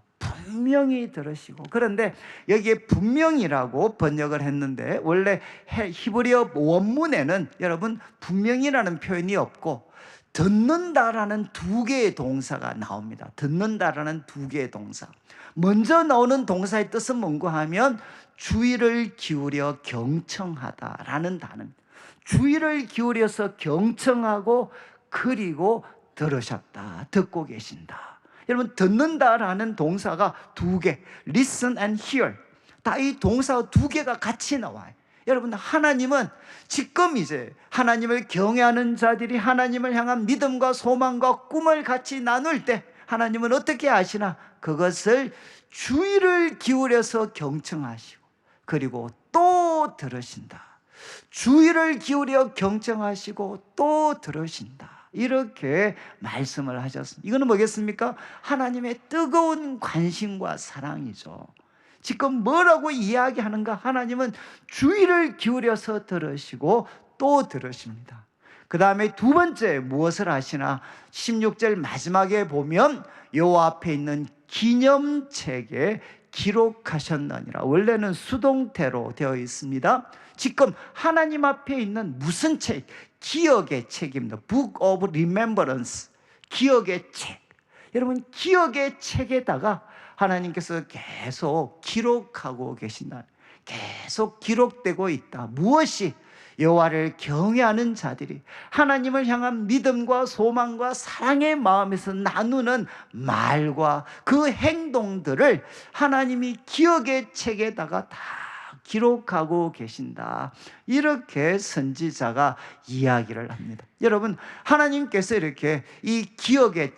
그런데 여기에 분명이라고 번역을 했는데 원래 히브리어 원문에는 여러분 분명이라는 표현이 없고 듣는다라는 두 개의 동사가 나옵니다. 듣는다라는 두 개의 동사. 먼저 나오는 동사의 뜻은 뭔가 하면 주의를 기울여 경청하다라는 단어입니다. 주의를 기울여서 경청하고 그리고 들으셨다, 듣고 계신다. 여러분, 듣는다라는 동사가 두 개, listen and hear, 다 이 동사 두 개가 같이 나와요. 여러분, 하나님은 지금 이제 하나님을 경외하는 자들이 하나님을 향한 믿음과 소망과 꿈을 같이 나눌 때 하나님은 어떻게 하시나? 그것을 주의를 기울여서 경청하시고 그리고 또 들으신다. 주의를 기울여 경청하시고 또 들으신다. 이렇게 말씀을 하셨습니다. 이거는 뭐겠습니까? 하나님의 뜨거운 관심과 사랑이죠. 지금 뭐라고 이야기하는가? 하나님은 주의를 기울여서 들으시고 또 들으십니다. 그 다음에 두 번째 무엇을 하시나? 16절 마지막에 보면 여호와 앞에 있는 기념책에 기록하셨느니라. 원래는 수동태로 되어 있습니다. 지금 하나님 앞에 있는 무슨 책? 기억의 책입니다. Book of Remembrance, 기억의 책. 여러분, 기억의 책에다가 하나님께서 계속 기록하고 계신다. 계속 기록되고 있다. 무엇이? 여호와를 경외하는 자들이 하나님을 향한 믿음과 소망과 사랑의 마음에서 나누는 말과 그 행동들을 하나님이 기억의 책에다가 다 기록하고 계신다. 이렇게 선지자가 이야기를 합니다. 여러분, 하나님께서 이렇게 이 기억의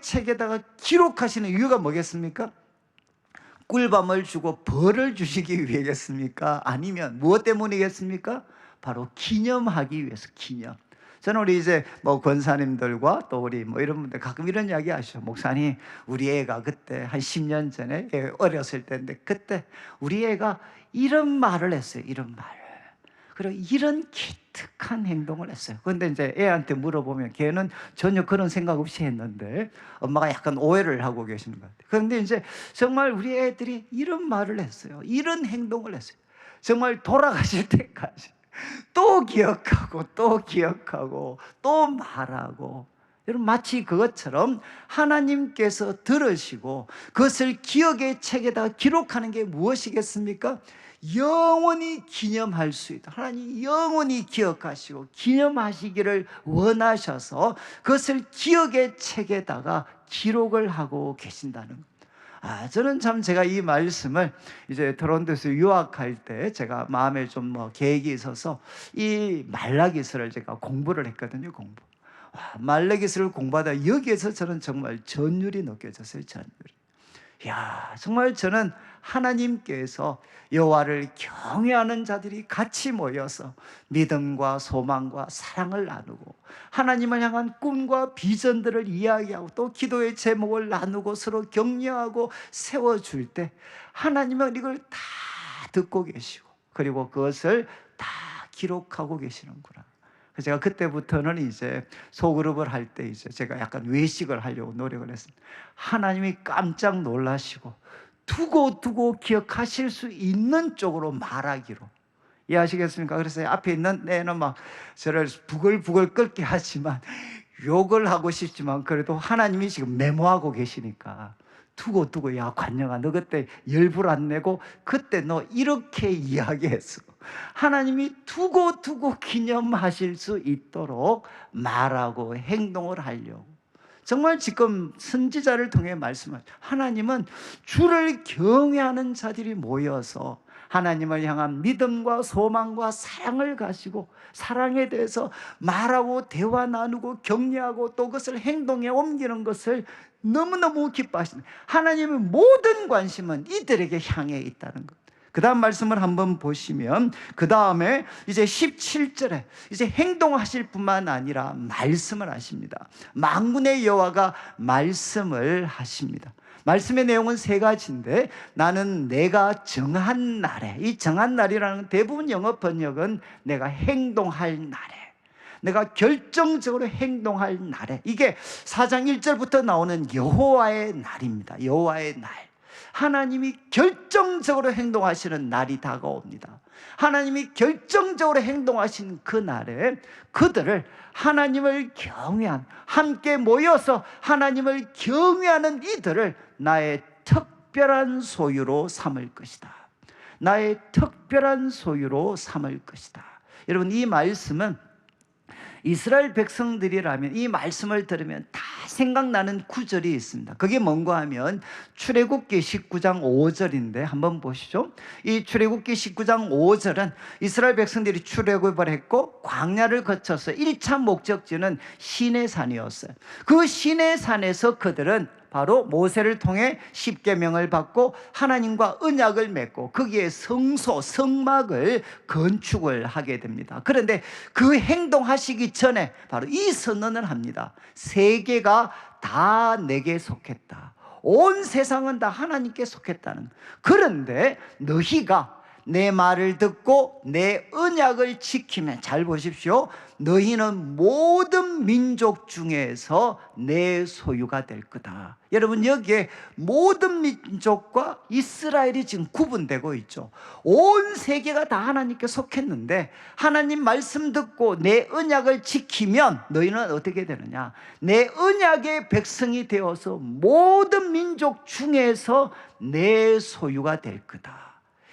책에다가 기록하시는 이유가 뭐겠습니까? 꿀밤을 주고 벌을 주시기 위해겠습니까? 아니면 무엇 때문이겠습니까? 바로 기념하기 위해서. 기념. 저는 우리 이제 권사님들과 또 우리 이런 분들 가끔 이런 이야기 하시죠. 목사님, 우리 애가 그때 한 10년 전에 어렸을 때인데 그때 우리 애가 이런 말을 했어요. 이런 말을. 그리고 이런 기특한 행동을 했어요. 그런데 이제 애한테 물어보면 걔는 전혀 그런 생각 없이 했는데 엄마가 약간 오해를 하고 계시는 것 같아요. 그런데 이제 정말 우리 애들이 이런 말을 했어요. 이런 행동을 했어요. 정말 돌아가실 때까지 또 기억하고 또 기억하고 또 말하고. 여러분, 마치 그것처럼 하나님께서 들으시고 그것을 기억의 책에다 기록하는 게 무엇이겠습니까? 영원히 기념할 수 있다. 하나님 영원히 기억하시고 기념하시기를 원하셔서 그것을 기억의 책에다가 기록을 하고 계신다는 것. 저는 참 제가 이 말씀을 이제 토론토에서 유학할 때 제가 마음에 좀 계획이 있어서 이 말라기서를 제가 공부를 했거든요. 말라기서를 공부하다 여기에서 저는 정말 전율이 느껴졌어요. 정말 저는 하나님께서 여호와를 경외하는 자들이 같이 모여서 믿음과 소망과 사랑을 나누고 하나님을 향한 꿈과 비전들을 이야기하고 또 기도의 제목을 나누고 서로 격려하고 세워줄 때 하나님은 이걸 다 듣고 계시고 그리고 그것을 다 기록하고 계시는구나. 제가 그때부터는 이제 소그룹을 할 때 이제 제가 약간 외식을 하려고 노력을 했습니다. 하나님이 깜짝 놀라시고 두고 기억하실 수 있는 쪽으로 말하기로. 이해하시겠습니까? 그래서 앞에 있는 애는 막 저를 부글부글 끓게 하지만 욕을 하고 싶지만 그래도 하나님이 지금 메모하고 계시니까 두고 야 관영아, 너 그때 열불 안 내고 그때 너 이렇게 이야기했어. 하나님이 두고 기념하실 수 있도록 말하고 행동을 하려고. 정말 지금 선지자를 통해 말씀하죠. 하나님은 주를 경외하는 자들이 모여서 하나님을 향한 믿음과 소망과 사랑을 가지고 사랑에 대해서 말하고 대화 나누고 격려하고 또 그것을 행동에 옮기는 것을 너무너무 기뻐하시는 하나님의 모든 관심은 이들에게 향해 있다는 것. 그 다음 말씀을 한번 보시면 그 다음에 이제 17절에 이제 행동하실 뿐만 아니라 말씀을 하십니다. 만군의 여호와가 말씀을 하십니다. 말씀의 내용은 세 가지인데 나는 내가 정한 날에, 이 정한 날이라는 대부분 영어 번역은 내가 행동할 날에, 내가 결정적으로 행동할 날에, 이게 4장 1절부터 나오는 여호와의 날입니다. 여호와의 날. 하나님이 결정적으로 행동하시는 날이 다가옵니다. 하나님이 결정적으로 행동하신 그 날에 그들을 하나님을 경외한, 함께 모여서 하나님을 경외하는 이들을 나의 특별한 소유로 삼을 것이다. 나의 특별한 소유로 삼을 것이다. 여러분, 이 말씀은 이스라엘 백성들이라면 이 말씀을 들으면 다 생각나는 구절이 있습니다. 그게 뭔가 하면 출애굽기 19장 5절인데 한번 보시죠. 이 출애굽기 19장 5절은 이스라엘 백성들이 출애굽을 했고 광야를 거쳐서 1차 목적지는 시내산이었어요. 그 시내산에서 그들은 바로 모세를 통해 십계명을 받고 하나님과 언약을 맺고 거기에 성소, 성막을 건축을 하게 됩니다. 그런데 그 행동하시기 전에 바로 이 선언을 합니다. 세계가 다 내게 속했다. 온 세상은 다 하나님께 속했다는. 그런데 너희가 내 말을 듣고 내 언약을 지키면, 잘 보십시오, 너희는 모든 민족 중에서 내 소유가 될 거다. 여러분, 여기에 모든 민족과 이스라엘이 지금 구분되고 있죠. 온 세계가 다 하나님께 속했는데 하나님 말씀 듣고 내 언약을 지키면 너희는 어떻게 되느냐, 내 언약의 백성이 되어서 모든 민족 중에서 내 소유가 될 거다.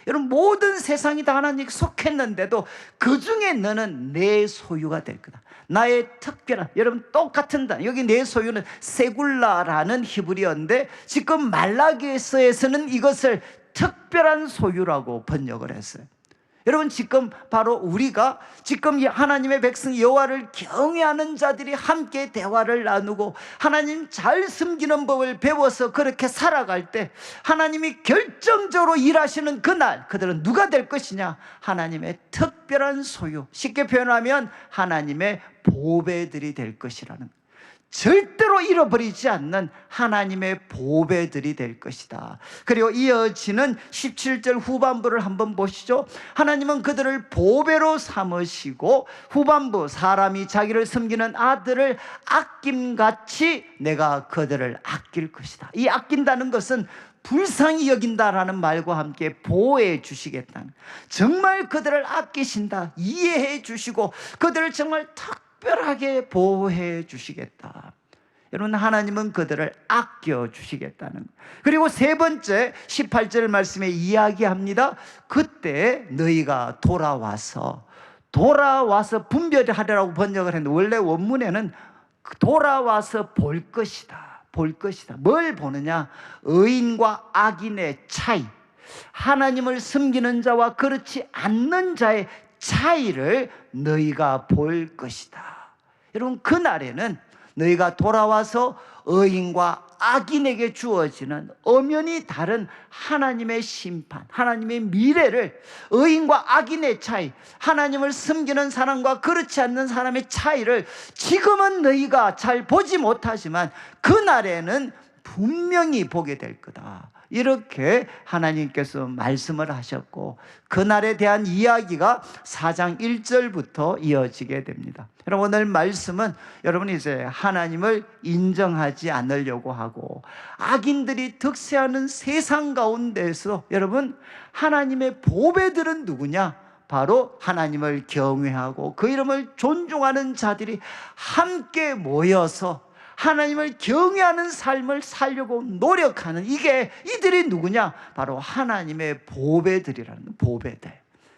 여러분, 모든 세상이 다 하나님께 속했는데도 그 중에 너는 내 소유가 될 거다. 나의 특별한, 여러분 똑같은 단, 여기 내 소유는 세굴라라는 히브리어인데 지금 말라기서에서는 이것을 특별한 소유라고 번역을 했어요. 여러분, 지금 바로 우리가 지금 하나님의 백성 여호와를 경외하는 자들이 함께 대화를 나누고 하나님 잘 섬기는 법을 배워서 그렇게 살아갈 때 하나님이 결정적으로 일하시는 그날 그들은 누가 될 것이냐? 하나님의 특별한 소유, 쉽게 표현하면 하나님의 보배들이 될 것이라는, 절대로 잃어버리지 않는 하나님의 보배들이 될 것이다. 그리고 이어지는 17절 후반부를 한번 보시죠. 하나님은 그들을 보배로 삼으시고 후반부, 사람이 자기를 섬기는 아들을 아낌같이 내가 그들을 아낄 것이다. 이 아낀다는 것은 불쌍히 여긴다라는 말과 함께 보호해 주시겠다는, 정말 그들을 아끼신다, 이해해 주시고 그들을 정말 특별하게 보호해 주시겠다. 여러분, 하나님은 그들을 아껴 주시겠다는. 그리고 세 번째 18절 말씀에 이야기합니다. 그때 너희가 돌아와서 분별하리라고 번역을 했는데 원래 원문에는 돌아와서 볼 것이다. 볼 것이다. 뭘 보느냐? 의인과 악인의 차이, 하나님을 섬기는 자와 그렇지 않는 자의 차이를 너희가 볼 것이다. 여러분, 그날에는 너희가 돌아와서 의인과 악인에게 주어지는 엄연히 다른 하나님의 심판, 하나님의 미래를, 의인과 악인의 차이, 하나님을 섬기는 사람과 그렇지 않는 사람의 차이를 지금은 너희가 잘 보지 못하지만 그날에는 분명히 보게 될 거다. 이렇게 하나님께서 말씀을 하셨고 그날에 대한 이야기가 4장 1절부터 이어지게 됩니다. 여러분, 오늘 말씀은 여러분이 이제 하나님을 인정하지 않으려고 하고 악인들이 득세하는 세상 가운데서 여러분, 하나님의 보배들은 누구냐? 바로 하나님을 경외하고 그 이름을 존중하는 자들이 함께 모여서 하나님을 경외하는 삶을 살려고 노력하는, 이게 이들이 누구냐? 바로 하나님의 보배들이라는, 보배들.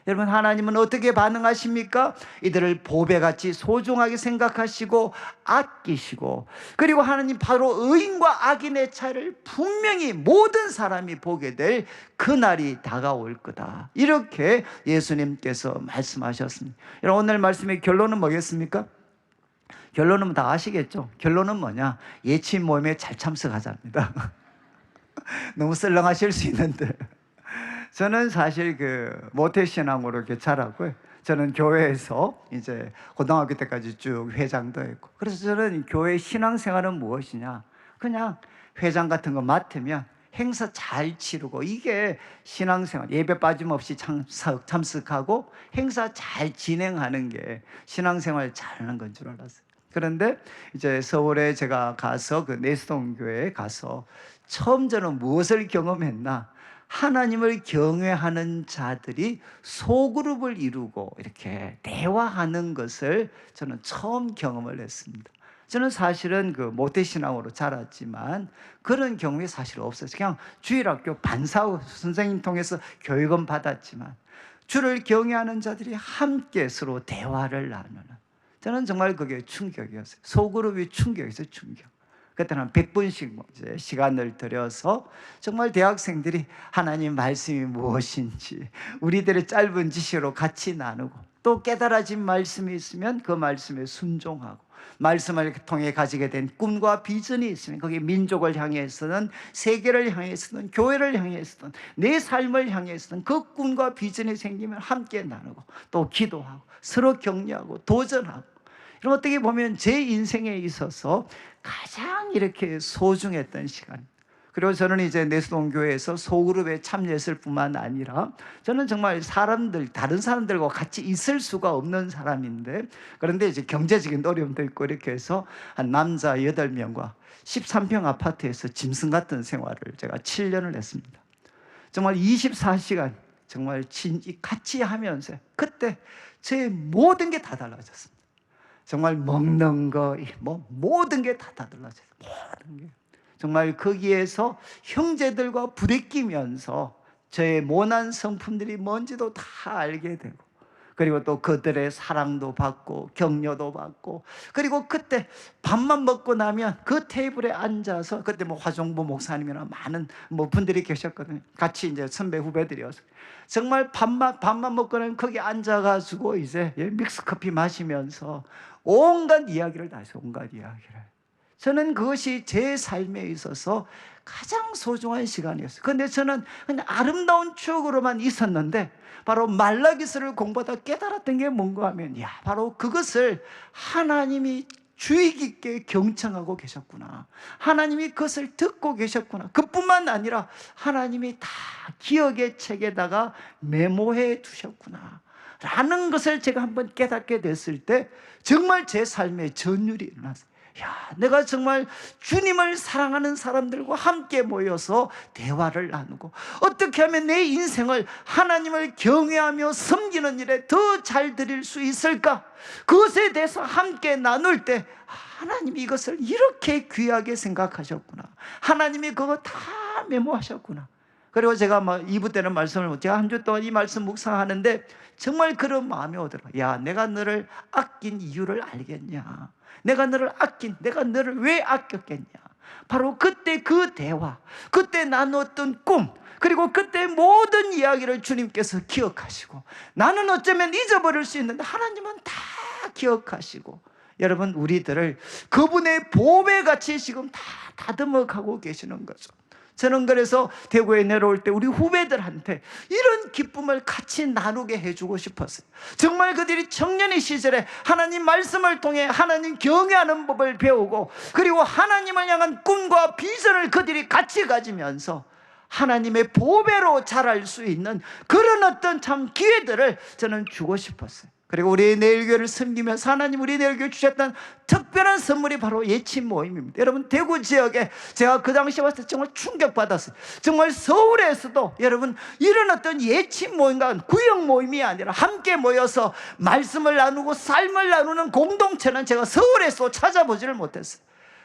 여러분, 하나님은 어떻게 반응하십니까? 이들을 보배같이 소중하게 생각하시고 아끼시고, 그리고 하나님 바로 의인과 악인의 차이를 분명히 모든 사람이 보게 될 그날이 다가올 거다, 이렇게 예수님께서 말씀하셨습니다. 여러분, 오늘 말씀의 결론은 뭐겠습니까? 결론은 다 아시겠죠? 결론은 뭐냐? 예침 모임에 잘 참석하자입니다. 너무 썰렁하실 수 있는데, 저는 사실 모태신앙으로 이렇게 자라고요. 저는 교회에서 이제 고등학교 때까지 쭉 회장도 했고, 그래서 저는 교회 신앙생활은 무엇이냐? 그냥 회장 같은 거 맡으면 행사 잘 치르고, 이게 신앙생활, 예배 빠짐없이 참석하고 행사 잘 진행하는 게 신앙생활 잘하는 건 줄 알았어요. 그런데 이제 서울에 제가 가서 내수동교회에 가서 처음 저는 무엇을 경험했나? 하나님을 경외하는 자들이 소그룹을 이루고 이렇게 대화하는 것을 저는 처음 경험을 했습니다. 저는 사실은 모태신앙으로 자랐지만 그런 경험이 사실 없었어요. 그냥 주일학교 반사후 선생님 통해서 교육은 받았지만, 주를 경외하는 자들이 함께 서로 대화를 나누는, 저는 정말 그게 충격이었어요. 소그룹이 충격이었어요. 충격. 그때는 100분씩 이제 시간을 들여서 정말 대학생들이 하나님 말씀이 무엇인지 우리들의 짧은 지식으로 같이 나누고, 또 깨달아진 말씀이 있으면 그 말씀에 순종하고, 말씀을 통해 가지게 된 꿈과 비전이 있으면 거기에 민족을 향해서는, 세계를 향해서는, 교회를 향해서는, 내 삶을 향해서는 그 꿈과 비전이 생기면 함께 나누고, 또 기도하고, 서로 격려하고, 도전하고, 이런, 어떻게 보면 제 인생에 있어서 가장 이렇게 소중했던 시간. 그리고 저는 이제 내수동교회에서 소그룹에 참여했을 뿐만 아니라, 저는 정말 다른 사람들과 같이 있을 수가 없는 사람인데, 그런데 이제 경제적인 어려움도 있고 이렇게 해서 한 남자 8명과 13평 아파트에서 짐승 같은 생활을 제가 7년을 했습니다. 정말 24시간 정말 같이 하면서 그때 제 모든 게 다 달라졌습니다. 정말 먹는 거, 모든 게 다 달라졌어요. 모든 게. 정말 거기에서 형제들과 부대끼면서 저의 모난 성품들이 뭔지도 다 알게 되고, 그리고 또 그들의 사랑도 받고 격려도 받고, 그리고 그때 밥만 먹고 나면 그 테이블에 앉아서, 그때 화종보 목사님이나 많은 분들이 계셨거든요. 같이 이제 선배 후배들이어서 정말 밥만 먹고 나면 거기 앉아가지고 이제 믹스커피 마시면서 온갖 이야기를 다 했어요. 온갖 이야기를. 저는 그것이 제 삶에 있어서 가장 소중한 시간이었어요. 그런데 저는 그냥 아름다운 추억으로만 있었는데, 바로 말라기서를 공부하다 깨달았던 게 뭔가 하면, 바로 그것을 하나님이 주의 깊게 경청하고 계셨구나, 하나님이 그것을 듣고 계셨구나, 그뿐만 아니라 하나님이 다 기억의 책에다가 메모해 두셨구나 라는 것을 제가 한번 깨닫게 됐을 때, 정말 제 삶에 전율이 일어났어요. 내가 정말 주님을 사랑하는 사람들과 함께 모여서 대화를 나누고, 어떻게 하면 내 인생을 하나님을 경외하며 섬기는 일에 더 잘 드릴 수 있을까? 그것에 대해서 함께 나눌 때, 하나님이 이것을 이렇게 귀하게 생각하셨구나, 하나님이 그거 다 메모하셨구나. 그리고 제가 2부 때는 제가 한 주 동안 이 말씀 묵상하는데 정말 그런 마음이 오더라고요. 내가 너를 아낀 이유를 알겠냐? 내가 너를 왜 아꼈겠냐? 바로 그때 그 대화, 그때 나눴던 꿈, 그리고 그때 모든 이야기를 주님께서 기억하시고, 나는 어쩌면 잊어버릴 수 있는데 하나님은 다 기억하시고, 여러분, 우리들을 그분의 보배같이 지금 다 다듬어가고 계시는 거죠. 저는 그래서 대구에 내려올 때 우리 후배들한테 이런 기쁨을 같이 나누게 해주고 싶었어요. 정말 그들이 청년의 시절에 하나님 말씀을 통해 하나님 경외하는 법을 배우고, 그리고 하나님을 향한 꿈과 비전을 그들이 같이 가지면서 하나님의 보배로 자랄 수 있는 그런 어떤 참 기회들을 저는 주고 싶었어요. 그리고 우리 내일교회를 섬기면서 하나님 우리 내일교회 주셨던 특별한 선물이 바로 예침 모임입니다. 여러분, 대구 지역에 제가 그 당시에 왔을 때 정말 충격받았어요. 정말 서울에서도 여러분 이런 어떤 예침 모임과 구역 모임이 아니라 함께 모여서 말씀을 나누고 삶을 나누는 공동체는 제가 서울에서 찾아보지를 못했어요.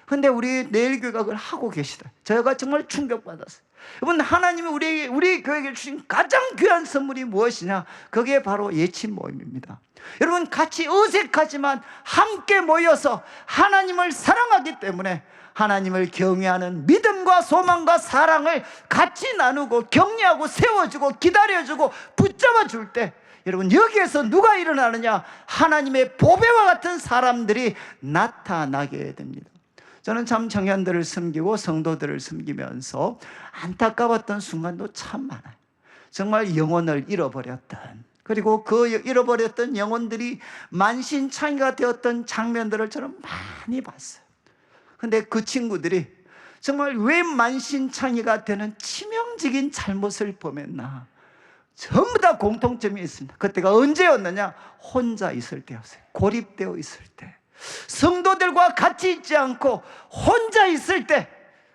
근데 우리 내일교회가 그걸 하고 계시다. 제가 정말 충격받았어요. 여러분, 하나님이 우리 교회에 주신 가장 귀한 선물이 무엇이냐? 그게 바로 예침 모임입니다. 여러분, 같이 어색하지만 함께 모여서 하나님을 사랑하기 때문에 하나님을 경외하는 믿음과 소망과 사랑을 같이 나누고 격려하고 세워주고 기다려주고 붙잡아 줄 때, 여러분, 여기에서 누가 일어나느냐? 하나님의 보배와 같은 사람들이 나타나게 됩니다. 저는 참 청년들을 섬기고 성도들을 섬기면서 안타까웠던 순간도 참 많아요. 정말 영혼을 잃어버렸던, 그리고 그 잃어버렸던 영혼들이 만신창이가 되었던 장면들을 저는 많이 봤어요. 근데 그 친구들이 정말 왜 만신창이가 되는 치명적인 잘못을 범했나? 전부 다 공통점이 있습니다. 그때가 언제였느냐? 혼자 있을 때였어요. 고립되어 있을 때, 성도들과 같이 있지 않고 혼자 있을 때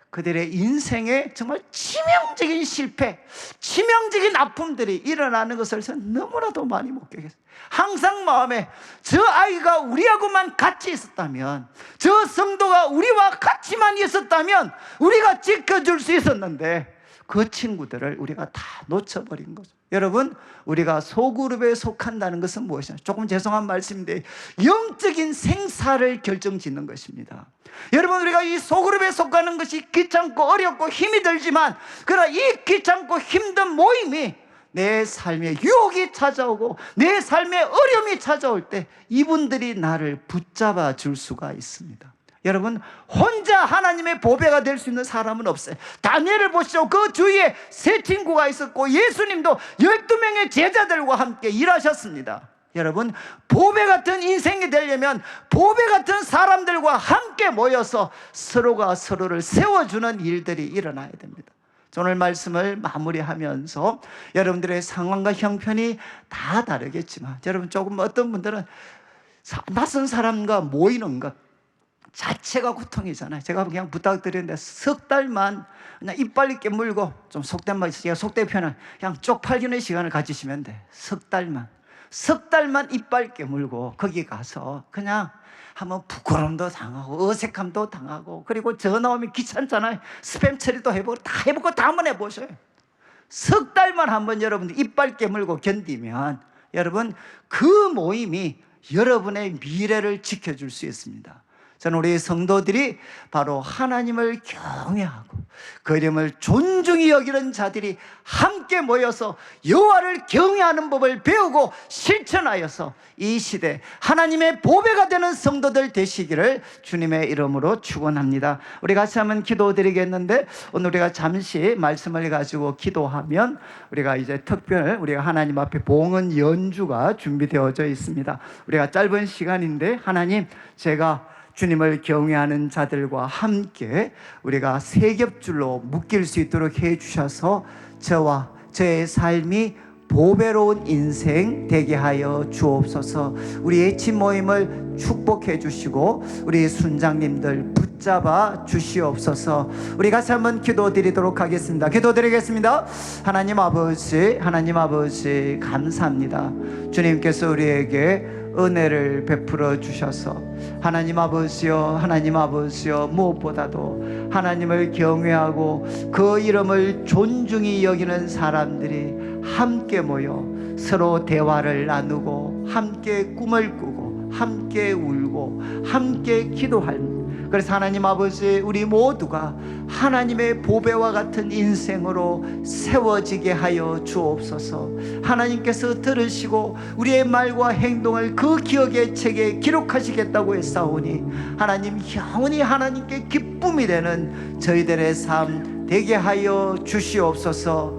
그들의 인생에 정말 치명적인 실패, 치명적인 아픔들이 일어나는 것을 저는 너무나도 많이 목격했어요. 항상 마음에 저 아이가 우리하고만 같이 있었다면, 저 성도가 우리와 같이만 있었다면 우리가 지켜줄 수 있었는데 그 친구들을 우리가 다 놓쳐버린 거죠. 여러분, 우리가 소그룹에 속한다는 것은 무엇이냐? 조금 죄송한 말씀인데 영적인 생사를 결정짓는 것입니다. 여러분, 우리가 이 소그룹에 속하는 것이 귀찮고 어렵고 힘이 들지만, 그러나 이 귀찮고 힘든 모임이 내 삶에 유혹이 찾아오고 내 삶에 어려움이 찾아올 때 이분들이 나를 붙잡아 줄 수가 있습니다. 여러분, 혼자 하나님의 보배가 될 수 있는 사람은 없어요. 다니엘을 보시죠. 그 주위에 세 친구가 있었고 예수님도 12명의 제자들과 함께 일하셨습니다. 여러분, 보배 같은 인생이 되려면 보배 같은 사람들과 함께 모여서 서로가 서로를 세워주는 일들이 일어나야 됩니다. 오늘 말씀을 마무리하면서 여러분들의 상황과 형편이 다 다르겠지만, 여러분, 조금 어떤 분들은 낯선 사람과 모이는 것 자체가 고통이잖아요. 제가 그냥 부탁드리는데 석 달만 그냥 이빨 깨물고, 좀 속된 말, 제가 속된 표현은 그냥 쪽팔리는 시간을 가지시면 돼. 석 달만 이빨 깨물고 거기 가서 그냥 한번 부끄러움도 당하고 어색함도 당하고, 그리고 전화 오면 귀찮잖아요. 스팸 처리도 해보고 다 해보고 다 한번 해보셔요. 석 달만 한번 여러분들 이빨 깨물고 견디면 여러분, 그 모임이 여러분의 미래를 지켜줄 수 있습니다. 저는 우리 성도들이 바로 하나님을 경외하고 그 이름을 존중히 여기는 자들이 함께 모여서 여호와를 경외하는 법을 배우고 실천하여서 이 시대 하나님의 보배가 되는 성도들 되시기를 주님의 이름으로 축원합니다. 우리 같이 한번 기도드리겠는데, 오늘 우리가 잠시 말씀을 가지고 기도하면 우리가 이제 특별 우리가 하나님 앞에 봉헌 연주가 준비되어져 있습니다. 우리가 짧은 시간인데, 하나님, 제가 주님을 경외하는 자들과 함께 우리가 세 겹줄로 묶일 수 있도록 해주셔서 저와 저의 삶이 보배로운 인생 되게 하여 주옵소서. 우리의 집 모임을 축복해 주시고 우리 순장님들 붙잡아 주시옵소서. 우리 같이 한번 기도드리도록 하겠습니다. 기도드리겠습니다. 하나님 아버지, 감사합니다. 주님께서 우리에게 은혜를 베풀어 주셔서 하나님 아버지여, 무엇보다도 하나님을 경외하고 그 이름을 존중히 여기는 사람들이 함께 모여 서로 대화를 나누고 함께 꿈을 꾸고 함께 울고 함께 기도할, 그래서 하나님 아버지, 우리 모두가 하나님의 보배와 같은 인생으로 세워지게 하여 주옵소서. 하나님께서 들으시고 우리의 말과 행동을 그 기억의 책에 기록하시겠다고 했사오니 하나님, 영원히 하나님께 기쁨이 되는 저희들의 삶 되게 하여 주시옵소서.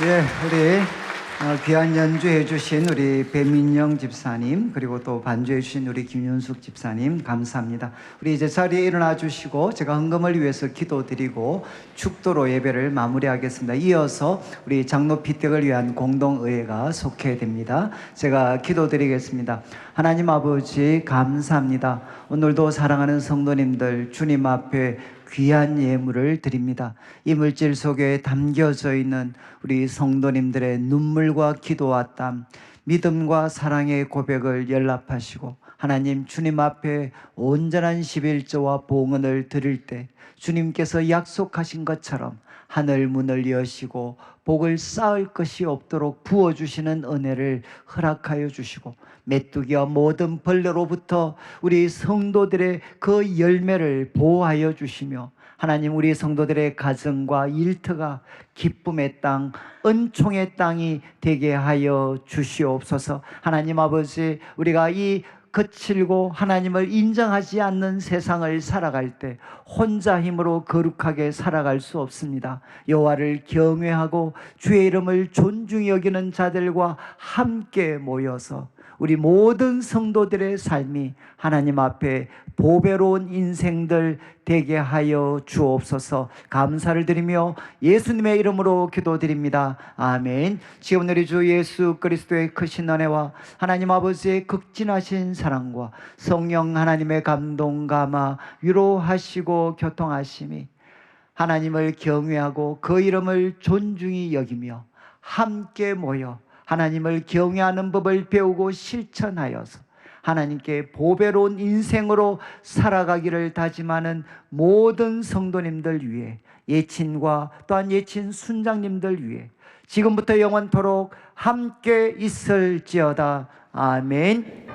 네, 우리 귀한 연주해 주신 우리 배민영 집사님, 그리고 또 반주해 주신 우리 김윤숙 집사님 감사합니다. 우리 이제 자리에 일어나 주시고 제가 헌금을 위해서 기도드리고 축도로 예배를 마무리하겠습니다. 이어서 우리 장로 피택을 위한 공동의회가 속해됩니다. 제가 기도드리겠습니다. 하나님 아버지 감사합니다. 오늘도 사랑하는 성도님들 주님 앞에 귀한 예물을 드립니다. 이 물질 속에 담겨져 있는 우리 성도님들의 눈물과 기도와 땀, 믿음과 사랑의 고백을 연락하시고 하나님 주님 앞에 온전한 11조와 봉헌을 드릴 때 주님께서 약속하신 것처럼 하늘 문을 여시고 복을 쌓을 것이 없도록 부어주시는 은혜를 허락하여 주시고 메뚜기와 모든 벌레로부터 우리 성도들의 그 열매를 보호하여 주시며 하나님 우리 성도들의 가정과 일터가 기쁨의 땅, 은총의 땅이 되게 하여 주시옵소서. 하나님 아버지, 우리가 이 거칠고 하나님을 인정하지 않는 세상을 살아갈 때 혼자 힘으로 거룩하게 살아갈 수 없습니다. 여호와를 경외하고 주의 이름을 존중히 여기는 자들과 함께 모여서 우리 모든 성도들의 삶이 하나님 앞에 보배로운 인생들 되게 하여 주옵소서. 감사를 드리며 예수님의 이름으로 기도드립니다. 아멘. 지금 우리 주 예수 그리스도의 크신 은혜와 하나님 아버지의 극진하신 사랑과 성령 하나님의 감동 감화 위로하시고 교통하심이 하나님을 경외하고 그 이름을 존중히 여기며 함께 모여 하나님을 경외하는 법을 배우고 실천하여서 하나님께 보배로운 인생으로 살아가기를 다짐하는 모든 성도님들 위해, 예친과 또한 예친 순장님들 위해 지금부터 영원토록 함께 있을지어다. 아멘.